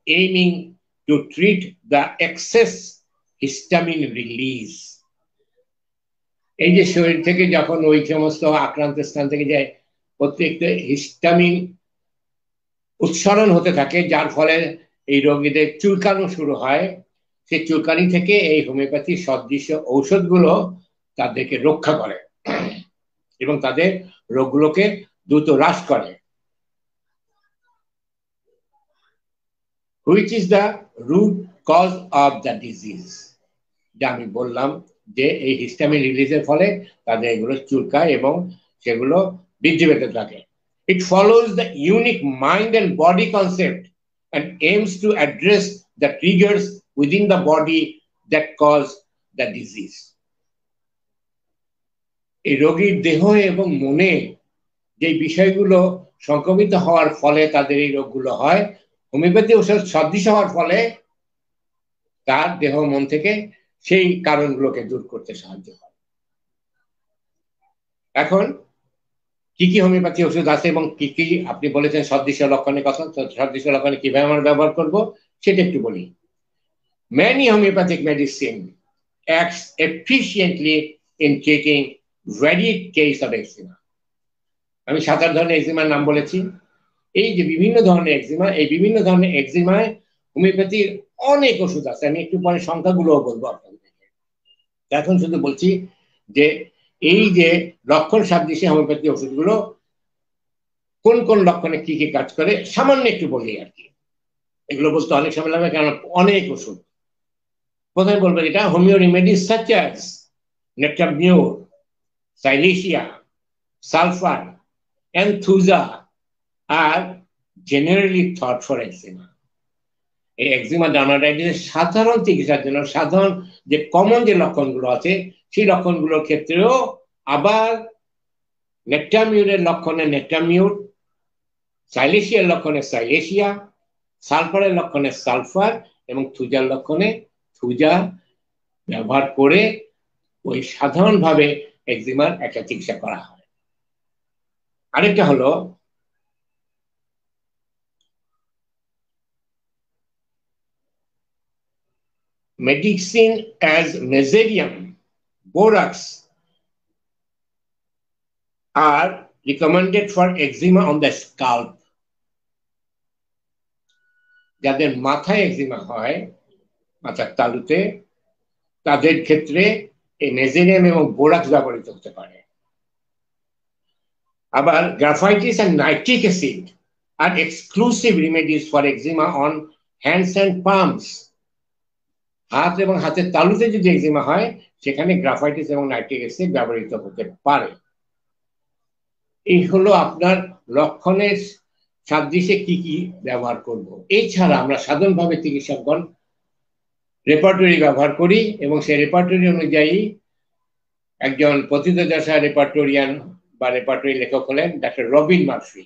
S2: aiming to treat the excess histamine release. এই যে শরীর থেকে যখন ওই সমস্ত আক্রান্ত স্থান থেকে যায় প্রত্যেকটা হিস্টামিন উৎসরণ হতে থাকে, যার ফলে এই রোগীদের চুলকানো শুরু হয়। সেই চুলকানি থেকে এই হোমিওপ্যাথি সদৃশ্য ঔষধগুলো তাদেরকে রক্ষা করে এবং তাদের রোগগুলোকে দ্রুত হ্রাস করে। Which is the root cause of the disease, যা আমি বললাম যে এই হিস্টামিন রিলিজের ফলে তাদের এগুলো চুলকায় এবং সেগুলো বৃদ্ধি পেতে থাকে। It follows the unique mind and body concept and aims to address the triggers within the body that cause the disease. এই রোগীর দেহ এবং মনে যে বিষয়গুলো সংক্রমিত হওয়ার ফলে তাদের এই রোগগুলো হয়, হোমিওপ্যাথি ঔষধ সদৃশ হওয়ার ফলে তার দেহ মন থেকে সেই কারণগুলোকে দূর করতে সাহায্য করে। এখন কি কি হোমিওপ্যাথি ওষুধ আছে এবং কি কি আপনি বলেছেন সদৃশ্য লক্ষণের কথা, সদৃশ্য লক্ষণে কিভাবে আমরা ব্যবহার করব সেটা একটু বলি। Many homeopathic medicine acts efficiently in treating varied case of eczema. আমি 7 ধরনের এক্সিমার নাম বলেছি। এই যে বিভিন্ন ধরনের এক্সিমা, এই বিভিন্ন ধরনের এক্সিমায় হোমিওপ্যাথির অনেক ওষুধ আছে। আমি একটু পরে সংখ্যাগুলোও বলবো আপনাদেরকে। এখন শুধু বলছি যে এই যে লক্ষণ সাদৃশ্য হোমিওপ্যাথি ওষুধগুলো কোন কোন লক্ষণে কি কি কাজ করে সামান্য একটু বলি আর কি। এগুলো বলতে অনেক সময় লাগবে কারণ অনেক ওষুধ। প্রথমে বলবেন এটা homeo remedies such as natrum mur, silicea, sulphur, এনথুজা আর জেনারেলি থট ফর এক্সিমা। এই এক্সিমা ডার্মাটাইটিসের সাধারণ চিকিৎসার জন্য সাধারণ যে কমন যে লক্ষণগুলো আছে সেই লক্ষণগুলোর ক্ষেত্রেও আবার নেট্রামিউরের লক্ষণে নেট্রামিউর, সাইলেশিয়ার লক্ষণে সাইলেশিয়া, সালফারের লক্ষণে সালফার এবং থুজার লক্ষণে থুজা ব্যবহার করে ওই সাধারণভাবে এক্সিমার একটা চিকিৎসা করা হয়। আরেকটা হলো medicine as meserium, borax are recommended for eczema on the scalp. যাদের মাথায় এক্সিমা হয়, মাথার তালুতে, তাদের ক্ষেত্রে এই মেজেরিয়াম এবং বোরাক্স ব্যবহৃত হতে পারে। আবার graphites and nitric acid are exclusive remedies for eczema on hands and palms. হাত এবং হাতের তালুতে যদি এক্সিমা হয় সেখানে গ্রাফাইটিস এবং নাইট্রিক অ্যাসিড ব্যবহৃত হতে পারে। এই হলো আপনার লক্ষণের সাদৃশ্যে কি কি ব্যবহার করব। এছাড়া আমরা সাধারণভাবে চিকিৎসকগণ রেপার্টরি ব্যবহার করি এবং সেই রেপার্টরি অনুযায়ী একজন প্রথিতযশা রেপার্টোরিয়ান বা রেপার্টরি লেখক হলেন ডক্টর রবিন মার্ফি।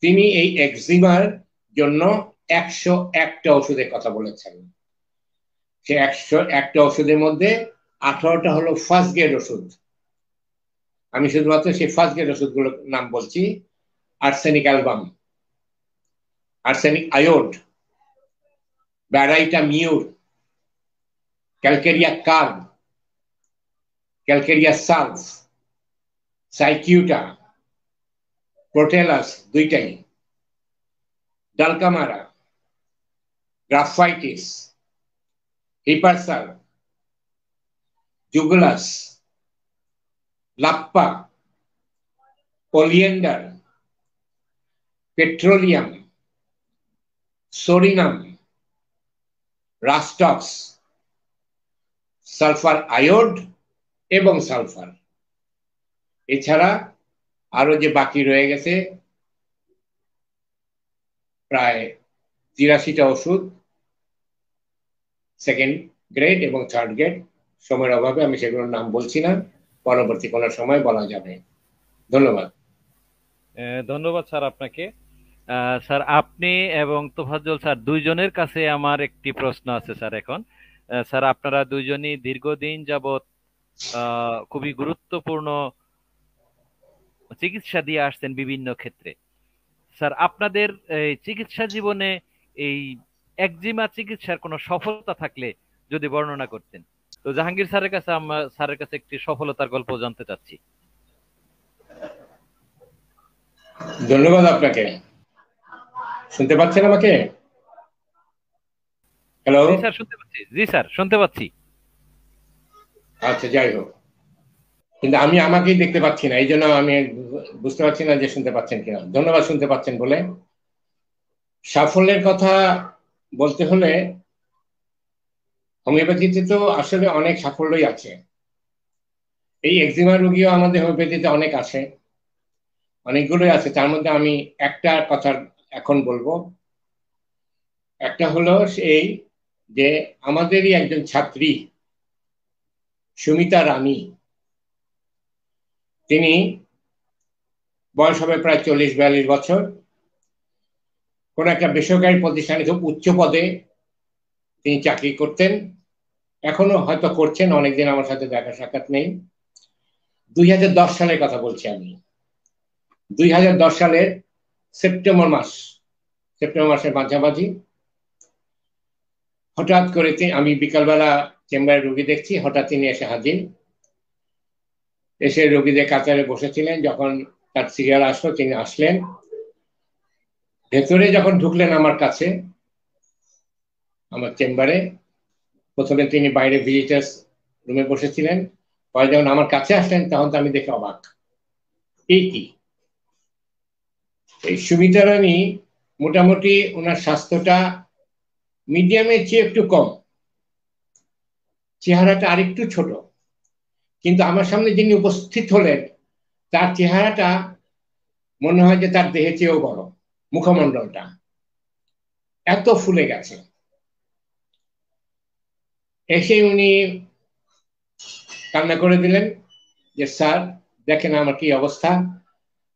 S2: তিনি এই এক্সিমার জন্য 101টা ওষুধের কথা বলেছেন। সে 101টা ওষুধের মধ্যে 18টা হলো ফার্স্ট গ্রেড ওষুধ। আমি শুধুমাত্র সেই ফার্স্ট গ্রেড ওষুধগুলোর নাম বলছি। Arsenic album, arsenic iod, baryta mur, calcarea carb, calcarea sulph, cicuta, প্রোটেলাস দুইটাই, dulcamara, graphites, hepar sulph, juglans, lappa, oleander, petroleum, psorinum, rhus tox, sulphur iod এবং সালফার। এছাড়া আরো যে বাকি রয়ে গেছে প্রায় 83টা ওষুধ সেকেন্ড গ্রেড এবং থার্ড গ্রেড। সময়ের অভাবে আমি সেগুলোর নাম বলছি না, পরবর্তী কোনো সময় বলা যাবে। ধন্যবাদ।
S1: ধন্যবাদ স্যার আপনাকে। স্যার আপনি এবং তোফাজ্জল স্যার দুইজনের কাছে আমার একটি প্রশ্ন আছে স্যার। এখন স্যার আপনারা দুইজনই দীর্ঘদিন যাবৎ খুবই গুরুত্বপূর্ণ চিকিৎসা দিয়ে আসছেন বিভিন্ন ক্ষেত্রে। স্যার, আপনাদের এই চিকিৎসা জীবনে এই একজিমা চিকিৎসার কোনো সফলতা থাকলে যদি বর্ণনা করতেন। তো জাহাঙ্গীর স্যারের কাছে, আমরা স্যারের কাছে একটি সফলতার গল্প জানতে চাচ্ছি।
S2: ধন্যবাদ আপনাকে। শুনতে পাচ্ছেন আমাকে? হ্যালো।
S1: জি স্যার, শুনতে পাচ্ছি। জি স্যার, শুনতে পাচ্ছি।
S2: আচ্ছা, যাই হোক, কিন্তু আমি আমাকেই দেখতে পাচ্ছি না, এই জন্য আমি বুঝতে পারছি না যে শুনতে পাচ্ছেন কিনা। ধন্যবাদ শুনতে পাচ্ছেন বলে। সাফল্যের কথা বলতে হলে হোমিওপ্যাথিতে তো আসলে অনেক সাফল্যই আছে। এই একজিমা রোগীও আমাদের হোমিওপ্যাথিতে অনেক আছে, অনেকগুলোই আছে। তার মধ্যে আমি একটা কথা এখন বলবো। একটা হলো এই যে আমাদেরই একজন ছাত্রী সুমিতা রানী, তিনি বয়স হবে প্রায় 40-42 বছর, কোন একটা বেসরকারি প্রতিষ্ঠানে খুব উচ্চ পদে তিনি চাকরি করতেন, এখনো হয়তো করছেন, অনেকদিন আমার সাথে দেখা সাক্ষাৎ নেই। 2010 সালের কথা বলছি আমি। 2010 সালের সেপ্টেম্বর মাসের মাঝামাঝি হঠাৎ করে আমি বিকালবেলা চেম্বারে রোগী দেখছি, হঠাৎ তিনি এসে হাজির। এসে রোগীদের কাতারে বসেছিলেন, যখন তার সিরিয়াল আসলো তিনি আসলেন। ভেতরে যখন ঢুকলেন আমার কাছে, আমার চেম্বারে, প্রথমে তিনি বাইরে ভিজিটার্স রুমে বসেছিলেন, পরে যখন আমার কাছে আসলেন তখন তো আমি দেখে অবাক। এই কি, এই সুমিতা রানী মোটামুটি ওনার স্বাস্থ্যটা মিডিয়ামের চেয়ে একটু কম, চেহারাটা আরেকটু ছোট, কিন্তু আমার সামনে যিনি উপস্থিত হলেন তার চেহারাটা মনে হয় যে তার দেহের চেয়েও বড়, মুখমণ্ডলটা এত ফুলে গেছে। এসে উনি কান্না করে দিলেন যে স্যার দেখেন আমার কি অবস্থা,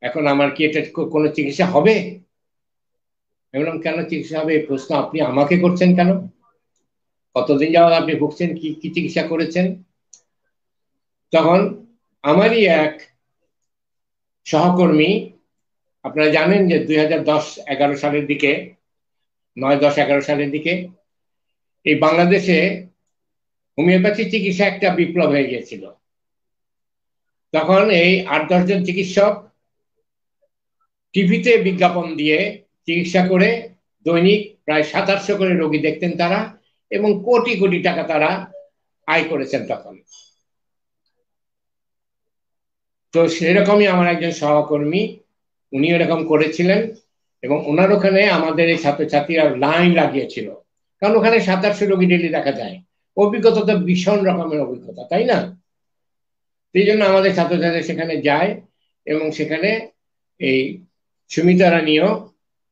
S2: এখন আমার কি এটা কোনো চিকিৎসা হবে? আমি বললাম কেন চিকিৎসা হবে, এই প্রশ্ন আপনি আমাকে করছেন কেন? কতদিন যাবত আপনি ভুগছেন, কি কি চিকিৎসা করেছেন? তখন আমারই এক সহকর্মী, আপনারা জানেন যে 2010-11 সালের দিকে, 9-10-11 সালের দিকে এই বাংলাদেশে হোমিওপ্যাথি চিকিৎসা একটা বিপ্লব হয়ে গিয়েছিল। তখন এই 8-10 জন চিকিৎসক টিভিতে বিজ্ঞাপন দিয়ে চিকিৎসা করে দৈনিক প্রায় 700-800 করে রোগী দেখতেন তারা, এবং কোটি কোটি টাকা তারা আয় করেছেন তখন। তো সেরকমই আমার একজন সহকর্মী, উনি এরকম করেছিলেন, এবং ওনার ওখানে আমাদের এই ছাত্রছাত্রীরা লাইন লাগিয়েছিল, কারণ ওখানে 700-800 রোগী ডেলি দেখা যায়। অভিজ্ঞতা তো ভীষণ রকমের অভিজ্ঞতা, তাই না? সেই জন্য আমাদের ছাত্রছাত্রী সেখানে যায়, এবং সেখানে এই সুমিতা রানীও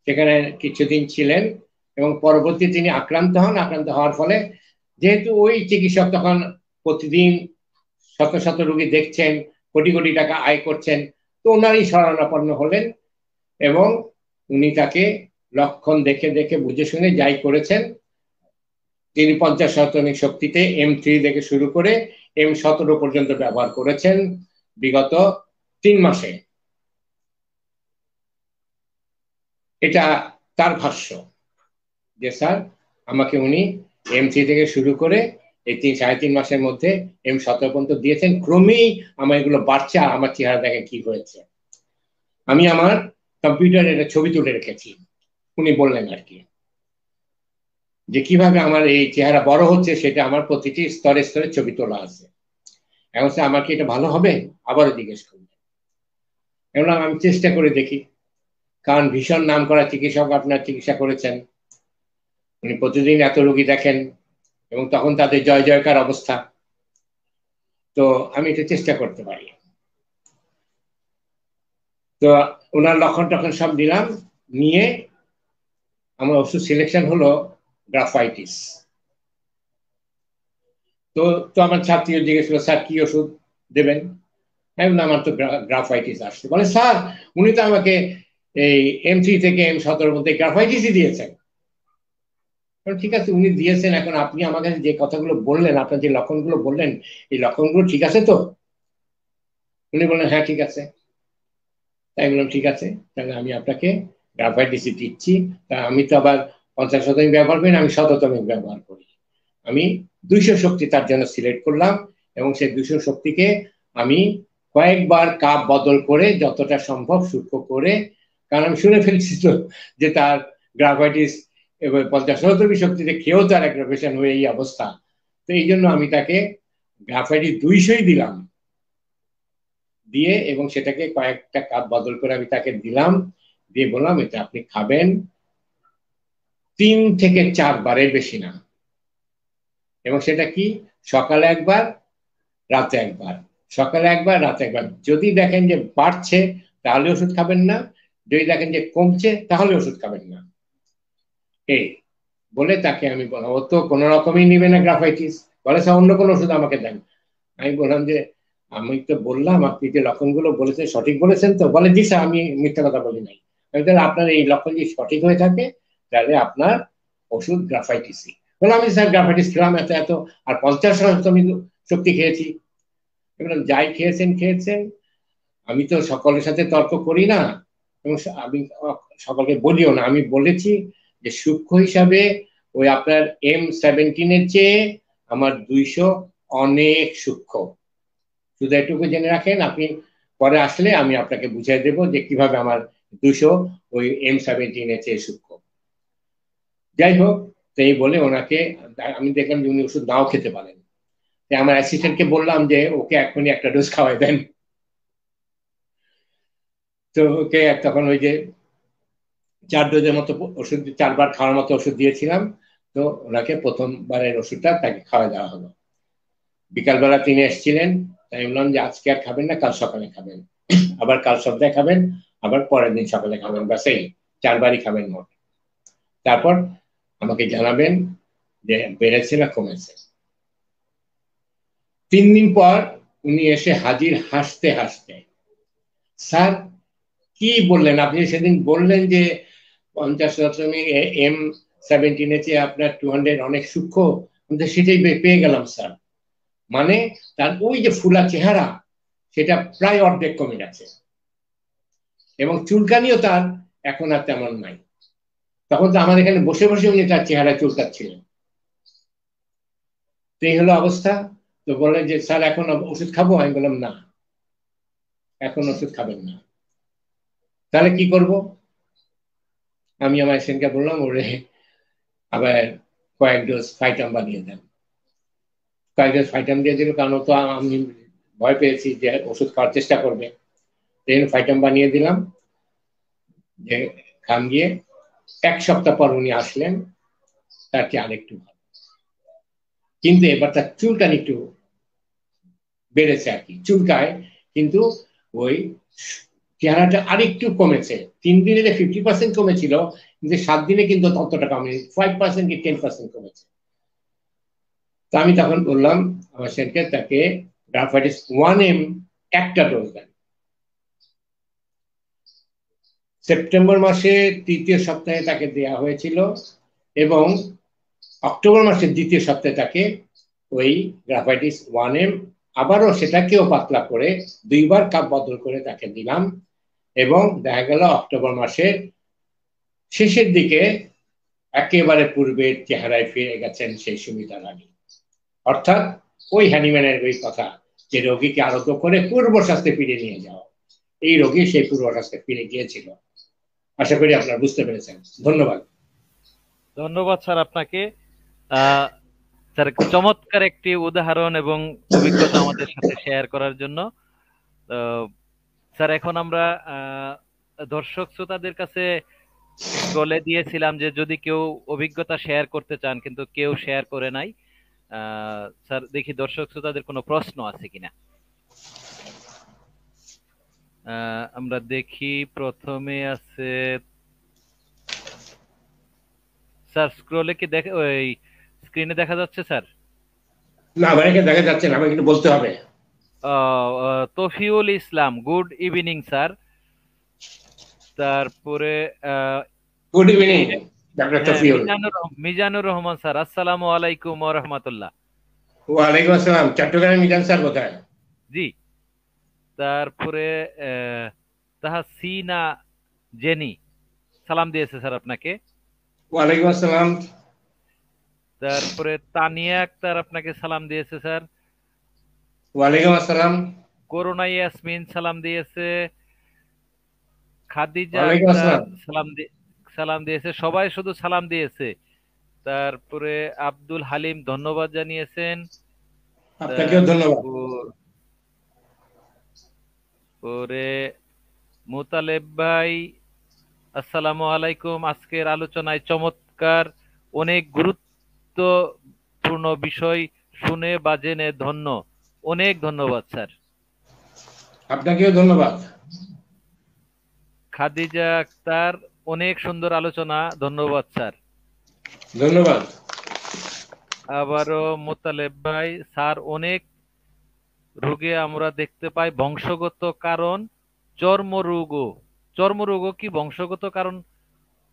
S2: সেখানে কিছুদিন ছিলেন, এবং পরবর্তী তিনি আক্রান্ত হন। আক্রান্ত হওয়ার ফলে যেহেতু ওই চিকিৎসক তখন প্রতিদিন শত শত রোগী দেখছেন, কোটি কোটি টাকা আয় করছেন, তো ওনারই শরণাপন্ন হলেন, এবং উনি তাকে লক্ষণ দেখে দেখে বুঝে শুনে যাই করেছেন। তিনি 50 শতাংশ শক্তিতে M3 থেকে শুরু করে M17 পর্যন্ত ব্যবহার করেছেন বিগত 3 মাসে। এটা তার ভাষ্য যে স্যার আমাকে উনি M3 থেকে শুরু করে এই 3-3.5 মাসের মধ্যে M17 পর্যন্ত দিয়েছেন। ক্রমেই আমার এগুলো বাড়ছে, আর আমার চেহারা দেখে কি হয়েছে। আমি আমার কম্পিউটারে একটা ছবি তুলে রেখেছি, উনি বললেন আর কি, যে কিভাবে আমার এই চেহারা বড় হচ্ছে সেটা আমার প্রতিটি স্তরে স্তরে ছবি তোলা আছে। এখন স্যার আমার কি এটা ভালো হবে, আবারও জিজ্ঞেস করলেন। এখন আমি চেষ্টা করে দেখি, কারণ ভীষণ নাম করা চিকিৎসক আপনার চিকিৎসা করেছেন, উনি প্রতিদিন এত রোগী দেখেন, এবং তখন তাদের জয় জয়কার অবস্থা, তো আমি এটা চেষ্টা করতে পারি। তো ওনার লক্ষণ টক্ষণ সব দিলাম, নিয়ে আমার ওষুধ সিলেকশন হলো গ্রাফাইটিস। তো তো আমার ছাত্রীও জিজ্ঞেস করলো স্যার কি ওষুধ দেবেন? আমার তো গ্রাফাইটিস আসছে। বলে স্যার উনি তো আমাকে এই M3 থেকে M17 মধ্যে গ্রাফাইটিসই দিয়েছেন। ঠিক আছে, উনি দিয়েছেন, এখন আপনি আমার কাছে যে কথাগুলো বললেন, আপনার যে লক্ষণগুলো বললেন, এই লক্ষণগুলো ঠিক আছে তো? উনি বললেন হ্যাঁ ঠিক আছে। তাই বললাম ঠিক আছে, তাহলে আমি আপনাকে গ্রাফাইট ডিসি দিচ্ছি। তা আমি তো আবার 50 শতাংশ ব্যবহার করি না, আমি 100 শতাংশ ব্যবহার করি। আমি 200 শক্তি তার জন্য সিলেক্ট করলাম, এবং সেই 200 শক্তিকে আমি কয়েকবার কাপ বদল করে যতটা সম্ভব সূক্ষ্ম করে, কারণ আমি শুনে ফেলছি তো যে তার গ্রাফাইটিস এবং 50 শতাংশ শক্তিতে খেয়েও তার অ্যাগ্রাভেশন হয়ে এই অবস্থা। তো এই জন্য আমি তাকে গ্রাফাইটিস 200ই দিলাম, দিয়ে এবং সেটাকে কয়েকটা কাপ বদল করে আমি তাকে দিলাম, দিয়ে বললাম এটা আপনি খাবেন 3 থেকে 4 বারের বেশি না। এবং সেটা কি, সকালে একবার, রাতে একবার, সকালে একবার, রাতে একবার। যদি দেখেন যে বাড়ছে তাহলে ওষুধ খাবেন না, যদি দেখেন যে কমছে তাহলে ওষুধ খাবেন না। এই বলে তাকে আমি বললাম, ও তো কোনো রকমই নিবে না গ্রাফাইটিস, বলে স্যার অন্য কোনো ওষুধ আমাকে দেন। আমি বললাম যে আমি তো বললাম আপনি যে লক্ষণগুলো বলেছেন সঠিক বলেছেন তো? বলে জি স্যার, আমি মিথ্যা কথা বলি নাই। আমি তাহলে আপনার এই লক্ষণ যদি সঠিক হয়ে থাকে তাহলে আপনার ওষুধ গ্রাফাইটিসই। বললাম আমি স্যার গ্রাফাইটিস খেলাম এত এত, আর 50 শতাংশ আমি শক্তি খেয়েছি। বললাম যাই খেয়েছেন খেয়েছেন, আমি তো সকলের সাথে তর্ক করি না, এবং আমি সকলকে বলিও না। আমি বলেছি যে সূক্ষ্ম হিসাবে ওই আপনার M17-এর চেয়ে আমার 200 অনেক সূক্ষ্ম। শুধু এটুকু জেনে রাখেন, আপনি পরে আসলে আমি আপনাকে বুঝিয়ে দেবো যে কিভাবে আমার 200 ওই M17-এর চেয়ে সূক্ষ্ম। যাই হোক, তো এই বলে ওনাকে আমি দেখলাম যে উনি ওষুধ নাও খেতে পারেন। আমার অ্যাসিস্ট্যান্টকে বললাম যে ওকে এখনই একটা ডোজ খাওয়াই দেন। তো ওকে তখন ওই যে 4 ডোজের মতো ওষুধ, 4 বার খাওয়ার মতো ওষুধ দিয়েছিলাম। তো ওনাকে প্রথমবারের ওষুধটা তাকে খাওয়া দেওয়া হলো। বিকালবেলা তিনি এসেছিলেন, তাই বললাম যে আজকে আর খাবেন না, কাল সকালে খাবেন, আবার কাল সন্ধ্যায় খাবেন, আবার পরের দিন সকালে খাবেন, ব্যাস এই 4 বারই খাবেন মোট। তারপর আমাকে জানাবেন যে বেড়েছে না কমেছে। 3 দিন পর উনি এসে হাজির হাসতে হাসতে, স্যার কি বললেন আপনি? সেদিন বললেন যে 50 M17-এর চেয়ে আপনার 200 অনেক সূক্ষ্ম, সেটাই পেয়ে গেলাম স্যার। মানে তার ওই যে ফুলা চেহারা সেটা প্রায় অর্ধেক কমে গেছে, এবং চুলকানিও তার এখন আর তেমন নাই। তখন তো আমাদের এখানে বসে বসে উনি তার চেহারা চুলকাচ্ছিলেন। তো এই হলো অবস্থা। তো বললেন যে স্যার এখন ওষুধ খাবো? আমি বললাম না, এখন ওষুধ খাবেন না। তাহলে কি করব? আমি আমার এসেনকে বললাম ওরে আবার কয়েক ডোজ ফাইটাম বানিয়ে দেন। কয়েক ডোজ ফাইটাম দিয়ে দিল, কারণ তো আমি ভয় পেয়েছি যে ওষুধ খাওয়ার চেষ্টা করবে। ফাইটাম বানিয়ে দিলাম যে খান গিয়ে। 1 সপ্তাহ পর উনি আসলেন, তার চেয়ে আরেকটু ভালো, কিন্তু এবার তার চুলকানি একটু বেড়েছে আর কি, চুলকায়, কিন্তু ওই চেহারাটা আরেকটু কমেছে। 3 দিনে যে 50% কমেছিল, কিন্তু 7 দিনে কিন্তু ততটা কমেনি, 5% কি 10% কমেছে। তো আমি তখন বললাম আমার সেনকে তাকে গ্রাফাইটিস 1M একটা ডোজ দেন। সেপ্টেম্বর মাসে 3য় সপ্তাহে তাকে দেয়া হয়েছিল, এবং অক্টোবর মাসের 2য় সপ্তাহে তাকে ওই গ্রাফাইটিস 1M আবারও সেটাকেও পাতলা করে 2 বার কাপ বদল করে তাকে দিলাম, এবং দেখা গেল অক্টোবর মাসের শেষের দিকে একেবারে পূর্বের চেহারায় ফিরে গেছেন সেই সুমিতা রানী। অর্থাৎ ওই হ্যানিম্যানের ওই কথা যে রোগীকে আরোগ্য করে পূর্ব স্বাস্থ্যে ফিরে নিয়ে যাও, এই রোগী সেই পূর্ব স্বাস্থ্যে ফিরে গিয়েছিল। আশা করি আপনারা বুঝতে পেরেছেন। ধন্যবাদ।
S1: ধন্যবাদ স্যার আপনাকে। স্যার চমৎকার একটি উদাহরণ এবং অভিজ্ঞতা আমাদের সাথে শেয়ার করার জন্য। স্যার এখন আমরা দর্শক শ্রোতাদের কাছে স্ক্রলে দিয়েছিলাম যে যদি কেউ অভিজ্ঞতা শেয়ার করতে চান, কিন্তু কেউ শেয়ার করে নাই। স্যার দেখি দর্শক শ্রোতাদের কোনো প্রশ্ন আছে কিনা। আমরা দেখি প্রথমে আছে স্যার, স্ক্রলে কি দেখে ওই স্ক্রিনে দেখা যাচ্ছে স্যার?
S2: না, আমাকে দেখা যাচ্ছে না, আমাকে একটু বলতে হবে।
S1: Tofiul Islam, good evening sir. তারপরে
S2: good evening doctor Tofiul.
S1: Mizanur Rahman sir, আসসালামু আলাইকুম ওয়া রাহমাতুল্লাহ।
S2: ওয়ালাইকুম আসসালাম। চট্টগ্রামে মিজান স্যার কোথায়?
S1: জি। তারপরে তাহসিনা জেনি সালাম দিয়েছে স্যার আপনাকে।
S2: ওয়ালাইকুম আসসালাম।
S1: তারপরে তানিয়া আক্তার আপনাকে সালাম দিয়েছে স্যার।
S2: ওয়ালাইকুম আসসালাম।
S1: করুণা ইয়াসমিন সালাম দিয়েছে। খাদিজা
S2: ওয়ালাইকুম
S1: আক্তার
S2: আসসালাম।
S1: সালাম দিয়েছে। সবাই শুধু সালাম দিয়েছে। তারপরে আব্দুল হালিম ধন্যবাদ জানিয়েছেন।
S2: আপনাকেও ধন্যবাদ।
S1: তারপরে মোতালেব ভাই আসসালামু আলাইকুম, আজকের আলোচনায় চমৎকার, অনেক গুরুত্বপূর্ণ বিষয় শুনে বা জেনে ধন্য। অনেক ধন্যবাদ স্যার।
S2: আপনাকেও ধন্যবাদ।
S1: খাদিজা আক্তার অনেক সুন্দর আলোচনা, ধন্যবাদ স্যার।
S2: ধন্যবাদ।
S1: আবারও মোতালেব ভাই, স্যার অনেক রোগে আমরা দেখতে পাই বংশগত কারণ, চর্মরোগও। চর্মরোগও কি বংশগত কারণ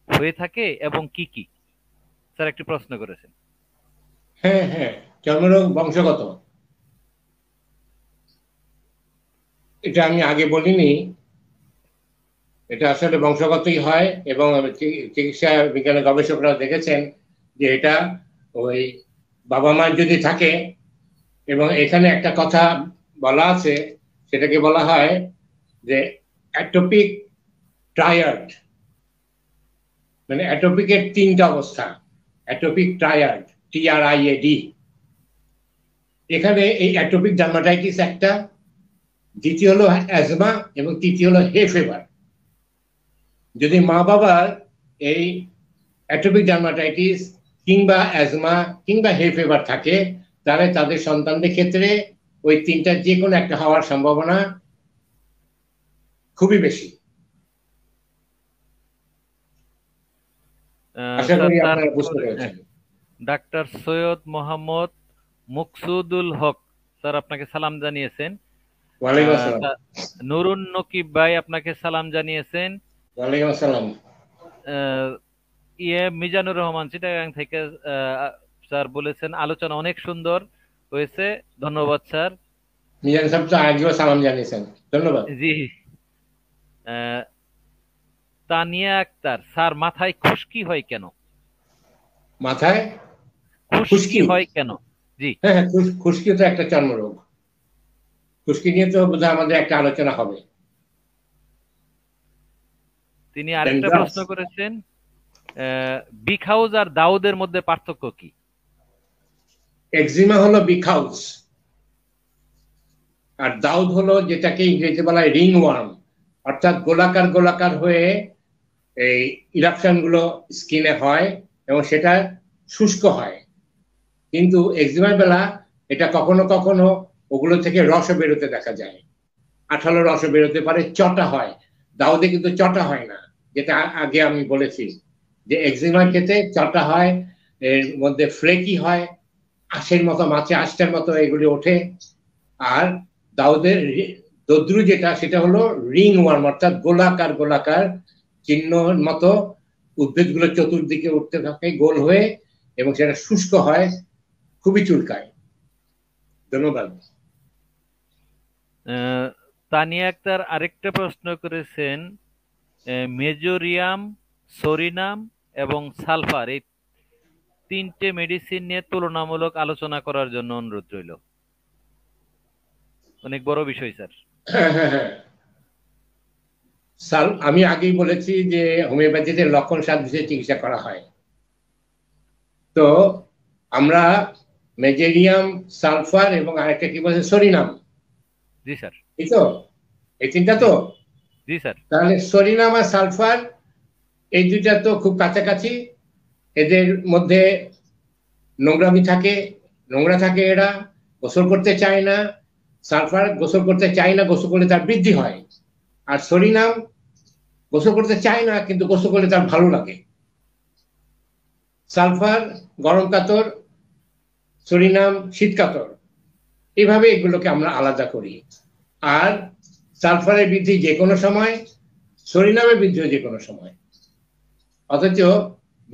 S1: হয়ে থাকে এবং কি কি? স্যার একটি প্রশ্ন করেছেন।
S2: হ্যাঁ হ্যাঁ, চর্মরোগ বংশগত, এটা আমি আগে বলিনি। এটা আসলে বংশগতই হয় এবং চিকিৎসা বিজ্ঞানের গবেষকরা দেখেছেন যে এটা ওই বাবা মার যদি থাকে, এবং এখানে একটা কথা বলা আছে, সেটাকে বলা হয় যে অ্যাটোপিক ট্রায়াড, মানে অ্যাটোপিকের তিনটা অবস্থা, অ্যাটোপিক ট্রায়াড, TRIAD। এখানে এই অ্যাটোপিক ডার্মাটাইটিস একটা, দ্বিতীয় হলো অ্যাজমা এবং তৃতীয় হলো হে ফিভার। যদি মা বাবার এই অ্যাটোপিক ডার্মাটাইটিস কিংবা অ্যাজমা কিংবা হে ফিভার থাকে, তাহলে তাদের সন্তানদের ক্ষেত্রে ওই তিনটা যে কোনো একটা হওয়ার সম্ভাবনা খুবই বেশি। আশা করি আপনারা বুঝতে পেরেছেন।
S1: ডাক্তার সৈয়দ মোহাম্মদ মুকসুদুল হক স্যার আপনাকে সালাম জানিয়েছেন।
S2: ওয়ালাইকুম আসসালাম।
S1: নুরুন নকিব ভাই আপনাকে সালাম জানিয়েছেন।
S2: ওয়ালাইকুম আসসালাম।
S1: মিজানুর রহমান চিটাগাং থেকে স্যার বলেছেন আলোচনা অনেক সুন্দর হয়েছে, ধন্যবাদ স্যার।
S2: মিজান সাহেব তো আগেও সালাম জানিয়েছেন, ধন্যবাদ।
S1: জি। তানিয়া আক্তার, স্যার মাথায় খুশকি হয় কেন?
S2: মাথায়
S1: খুশকি হয় কেন? জি
S2: হ্যাঁ হ্যাঁ, খুশকি তো একটা চর্মরোগ। খুশকি নিয়ে তো বোধহয় আমাদের একটা আলোচনা হবে।
S1: তিনি আরেকটা প্রশ্ন করেছেন, বিগ হাউস আর দাউদের মধ্যে পার্থক্য কি?
S2: এক্সিমা হলো বিগ হাউস, আর দাউদ হলো যেটাকে ইংরেজি বলা হয় রিং ওয়ার্ম, অর্থাৎ গোলাকার গোলাকার হয়ে এই ইরাপশন গুলো স্কিনে হয় এবং সেটা শুষ্ক হয়। কিন্তু এক্সিমার বেলা এটা কখনো কখনো ওগুলো থেকে রসও বেরোতে দেখা যায়, আঠালো রসও বেরোতে পারে, চটা হয়। দাউদে কিন্তু চটা হয় না, যেটা আগে আমি বলেছি যে এক্সিমার ক্ষেত্রে চটা হয়, এর মধ্যে ফ্লেকি হয়, আঁশের মতো, মাছে আঁশটার মতো এগুলি ওঠে। আর দাউদের দদ্রু যেটা, সেটা হলো রিং ওয়ার্ম, অর্থাৎ গোলাকার গোলাকার চিহ্নর মতো উদ্ভিদগুলো চতুর্দিকে উঠতে থাকে গোল হয়ে, এবং সেটা শুষ্ক হয়, খুবই চুলকায়। ধন্যবাদ।
S1: তানিয়া আক্তার আরেকটা প্রশ্ন করেছেন, মেজোরিয়াম, সরিনাম এবং সালফার এই তিনটে মেডিসিন নিয়ে তুলনামূলক আলোচনা করার জন্য অনুরোধ রইল। অনেক বড় বিষয় স্যার।
S2: হ্যাঁ হ্যাঁ হ্যাঁ, আমি আগেই বলেছি যে হোমিওপ্যাথিতে লক্ষণ সাদৃশ্যে চিকিৎসা করা হয়। তো আমরা মেজেরিয়াম, সালফার এবং আরেকটা কি বলছে, সরিনাম।
S1: জি স্যার।
S2: এই তো এই তিনটা তো।
S1: জি স্যার।
S2: তাহলে সরিনাম আর সালফার এই দুইটা তো খুব কাছাকাছি, এদের মধ্যে নোংরামি থাকে, নোংরা থাকে, এরা গোসল করতে চায় না। সালফার গোসল করতে চায় না, গোসল করলে তার বৃদ্ধি হয়। আর সরিনাম গোসল করতে চায় না, কিন্তু গোসল করলে তার ভালো লাগে। সালফার গরম কাতর, সরিনাম শীত কাতর, এইভাবে এগুলোকে আমরা আলাদা করি। আর সালফারের বৃদ্ধি যে কোনো সময়, সরিনামের বৃদ্ধিও যে কোনো সময়। অথচ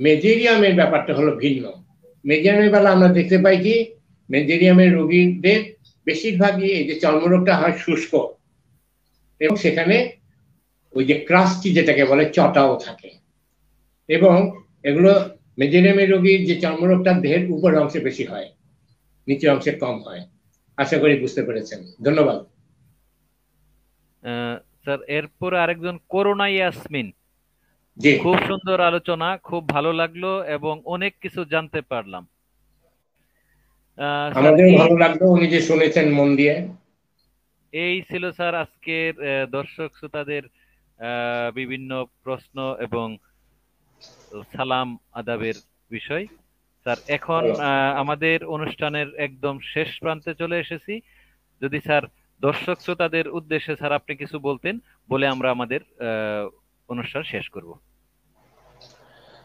S2: মেজেরিয়ামের ব্যাপারটা হলো ভিন্ন। মেজেরিয়ামের বেলা আমরা দেখতে পাই কি, মেজেরিয়ামের রোগীদের বেশিরভাগই এই যে চর্মরোগটা হয় শুষ্ক, এবং সেখানে ওই যে ক্রাস্টি যেটাকে বলে চটাও থাকে, এবং এগুলো মেজেনেমি রোগীর যে চর্মরোগটা দেহের উপরের অংশে বেশি হয়, নিচের অংশে কম হয়। আশা করি বুঝতে পেরেছেন। ধন্যবাদ।
S1: স্যার এরপরে আরেকজন করুণা ইয়াসমিন,
S2: জি,
S1: খুব সুন্দর আলোচনা, খুব ভালো লাগলো এবং অনেক কিছু জানতে পারলাম। স্যার
S2: আমাদেরও ভালো লাগলো উনি যে শুনেছেন মন দিয়ে।
S1: এই ছিল স্যার আজকের দর্শক শ্রোতাদের বিভিন্ন প্রশ্ন এবং সালাম আদাবের বিষয়। স্যার এখন আমাদের অনুষ্ঠানের একদম শেষ প্রান্তে চলে এসেছি। যদি স্যার দর্শক শ্রোতাদের উদ্দেশ্যে স্যার আপনি কিছু বলতেন, বলে আমরা আমাদের অনুষ্ঠান শেষ করব।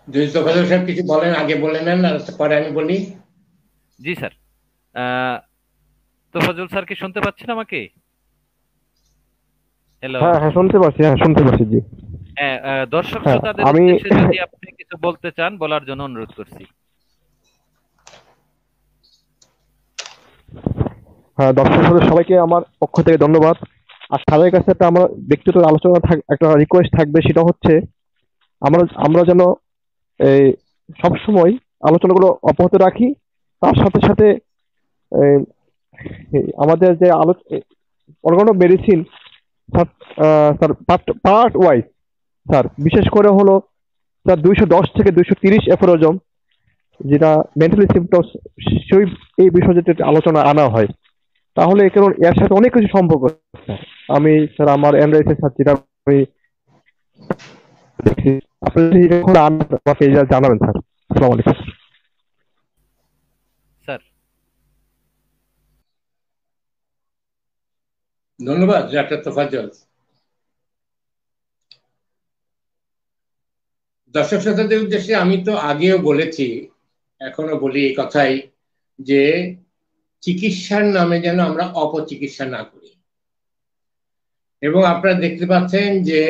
S2: যদি তোফাজ্জল সাহেব কিছু বলেন আগে বলে নেন, আর পরে আমি বলি।
S1: জি স্যার। তোফাজ্জল স্যার কি শুনতে পাচ্ছেন আমাকে? হ্যালো।
S3: হ্যাঁ হ্যাঁ শুনতে পাচ্ছি, হ্যাঁ শুনতে পাচ্ছি জি।
S1: হ্যাঁ, দর্শক
S3: হ্যাঁ
S1: শ্রোতাদের
S3: আমি
S1: উদ্দেশ্যে যদি আপনি কিছু বলতে চান, বলার জন্য অনুরোধ করছি।
S3: হ্যাঁ দর্শক সবাইকে আমার পক্ষ থেকে ধন্যবাদ। আর স্যারের কাছে একটা আমার ব্যক্তিগত আলোচনা একটা রিকোয়েস্ট থাকবে, সেটা হচ্ছে আমরা আমরা যেন এই সবসময় আলোচনাগুলো অব্যাহত রাখি। তার সাথে সাথে এই, আমাদের যে organo medicine sir, sir part wise sir, বিশেষ করে হলো স্যার 210 থেকে 230 অ্যাফোরিজম, যেটা মেন্টালি সিমটমস, সেই এই বিষয়ে যদি একটু আলোচনা আনা হয় তাহলে কারণ এর সাথে অনেক কিছু সম্পর্ক আছে। আমি স্যার আমার এমরাইসের সাথে যেটা আমি দেখছি, আপনি যদি যখন আমাকে জানাবেন স্যার। আসসালামু আলাইকুম
S1: স্যার
S2: ধন্যবাদ ডাক্তার তোফাজ্জল। দর্শক শ্রোতাদের উদ্দেশ্যে আমি তো আগেও বলেছি, এখনো বলি এই কথাই, যে চিকিৎসার নামে যেন আমরা অপচিকিৎসা না করি। এবং আপনারা দেখতে পাচ্ছেন যে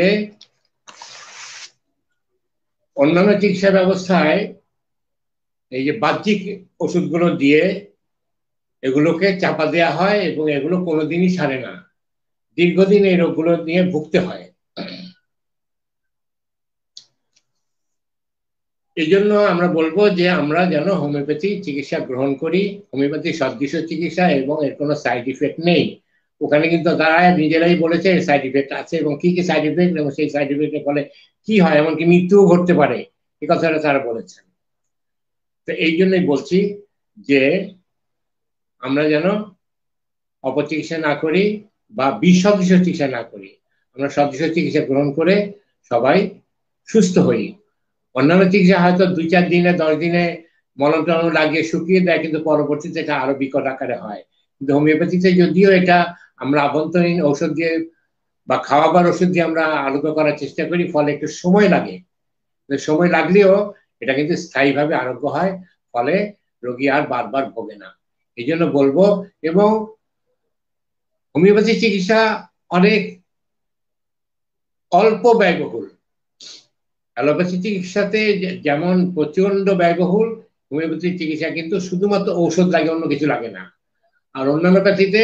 S2: অন্যান্য চিকিৎসা ব্যবস্থায় এই যে বাহ্যিক ওষুধগুলো দিয়ে এগুলোকে চাপা দেওয়া হয় এবং এগুলো কোনোদিনই সারে না, দীর্ঘদিন এই রোগগুলো নিয়ে ভুগতে হয়। এই জন্য আমরা বলবো যে আমরা যেন হোমিওপ্যাথি চিকিৎসা গ্রহণ করি, হোমিওপ্যাথি সদৃশ চিকিৎসা, এবং এর কোনো সাইড ইফেক্ট নেই। ওখানে কিন্তু তারা নিজেরাই বলেছে সাইড ইফেক্ট আছে, এবং কি কি সাইড ইফেক্ট, এবং সেই সাইড ইফেক্টের ফলে কি হয়, এমনকি মৃত্যুও ঘটতে পারে, এই কথাটা তারা বলেছেন। তো এই জন্যই বলছি যে আমরা যেন অপচিকিৎসা না করি বা বিসদৃশ চিকিৎসা না করি, আমরা সদৃশ চিকিৎসা গ্রহণ করে সবাই সুস্থ হই। অন্যান্য চিকিৎসা হয়তো 2-4 দিনে 10 দিনে মলম টলম লাগিয়ে শুকিয়ে দেয়, কিন্তু পরবর্তীতে এটা আরো বিকট আকারে হয়। কিন্তু হোমিওপ্যাথিতে যদিও এটা আমরা আভ্যন্তরীণ ঔষধ দিয়ে বা খাওয়াবার ওষুধ দিয়ে আমরা আরোগ্য করার চেষ্টা করি, ফলে একটু সময় লাগে। সময় লাগলেও এটা কিন্তু স্থায়ীভাবে আরোগ্য হয়, ফলে রোগী আর বারবার ভোগে না। এই জন্য বলবো, এবং হোমিওপ্যাথি চিকিৎসা অনেক অল্প ব্যয়বহুল। অ্যালোপ্যাথি চিকিৎসাতে যেমন প্রচন্ড ব্যয়বহুল, হোমিওপ্যাথি চিকিৎসা কিন্তু শুধুমাত্র ঔষধ লাগে, অন্য কিছু লাগে না। আর অন্যান্য প্যাথিতে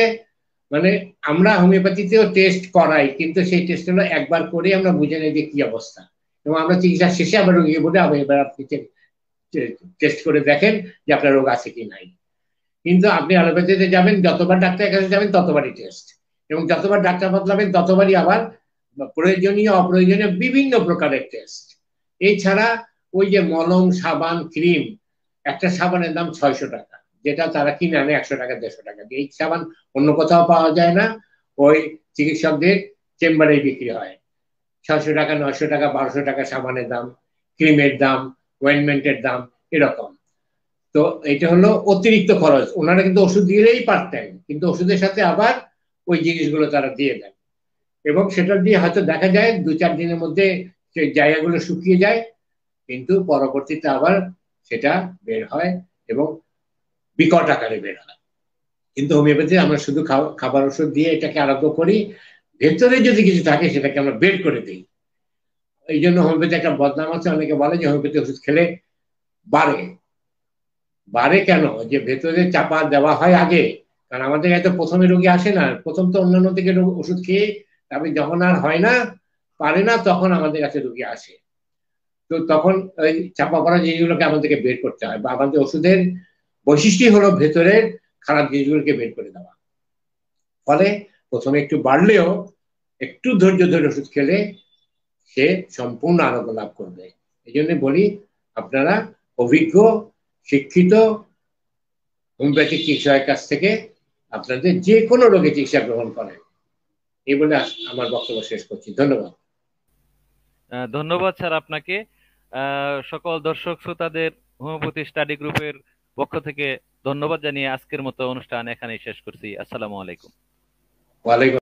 S2: মানে আমরা হোমিওপ্যাথিতেও টেস্ট করাই, কিন্তু সেই টেস্ট হলো একবার করে আমরা বুঝে নেই যে কি অবস্থা, এবং আমরা চিকিৎসা শেষে আবার রোগীকে বলে এবার আপনি টেস্ট করে দেখেন যে আপনার রোগ আছে কি নাই। কিন্তু আপনি অ্যালোপ্যাথিতে যাবেন, যতবার ডাক্তারের কাছে যাবেন ততবারই টেস্ট, এবং যতবার ডাক্তার বদলাবেন ততবারই আবার প্রয়োজনীয় অপ্রয়োজনীয় বিভিন্ন প্রকারের টেস্ট। এছাড়া ওই যে মলম, সাবান, ক্রিম, একটা সাবানের দাম 600 টাকা, যেটা তারা কিনে আনে 100 টাকা 150 টাকা দিয়ে। এই সাবান অন্য কোথাও পাওয়া যায় না, ওই চিকিৎসকদের চেম্বারে বিক্রি হয়। 600 টাকা, 900 টাকা, 1200 টাকা সাবানের দাম, ক্রিমের দাম, ওয়েনমেন্টের দাম, এরকম। তো এটা হলো অতিরিক্ত খরচ। ওনারা কিন্তু ওষুধ দিলেই পারতেন, কিন্তু ওষুধের সাথে আবার ওই জিনিসগুলো তারা দিয়ে দেন, এবং সেটা দিয়ে হয়তো দেখা যায় 2-4 দিনের মধ্যে সেই জায়গাগুলো শুকিয়ে যায়, কিন্তু পরবর্তীতে আবার সেটা বের হয় এবং বিকট আকারে বের হয়। কিন্তু হোমিওপ্যাথি আমরা শুধু খাবার ওষুধ দিয়ে এটাকে আরোগ্য করি, ভেতরে যদি কিছু থাকে সেটাকে আমরা বের করে দিই। এই জন্য হোমিওপ্যাথি একটা বদনাম আছে, অনেকে বলে যে হোমিওপ্যাথি ওষুধ খেলে বাড়ে। বাড়ে কেন? যে ভেতরে চাপা দেওয়া হয় আগে, কারণ আমাদের এত প্রথমে রোগী আসে না, প্রথম তো অন্যান্য থেকে ওষুধ খেয়ে, তবে যখন আর হয় না পারে না তখন আমাদের কাছে রোগী আসে। তো তখন ওই চাপা পড়া জিনিসগুলোকে আমাদেরকে বের করতে হয়, বা আমাদের ওষুধের বৈশিষ্ট্যই হলো ভেতরের খারাপ জিনিসগুলোকে বের করে দেওয়া। ফলে প্রথমে একটু বাড়লেও একটু ধৈর্য ধরে ওষুধ খেলে সে সম্পূর্ণ আরোগ্য লাভ করবে। এই জন্য বলি, আপনারা অভিজ্ঞ শিক্ষিত হোমিওপ্যাথিক চিকিৎসকের কাছ থেকে আপনাদের যে কোনো রোগে চিকিৎসা গ্রহণ করেন। এই বলে আমার বক্তব্য শেষ করছি। ধন্যবাদ।
S1: ধন্যবাদ স্যার আপনাকে। সকল দর্শক শ্রোতাদের হোমিওপ্যাথি স্টাডি গ্রুপের পক্ষ থেকে ধন্যবাদ জানিয়ে আজকের মতো অনুষ্ঠান এখানেই শেষ করছি। আসসালামু আলাইকুম।
S2: ওয়ালাইকুম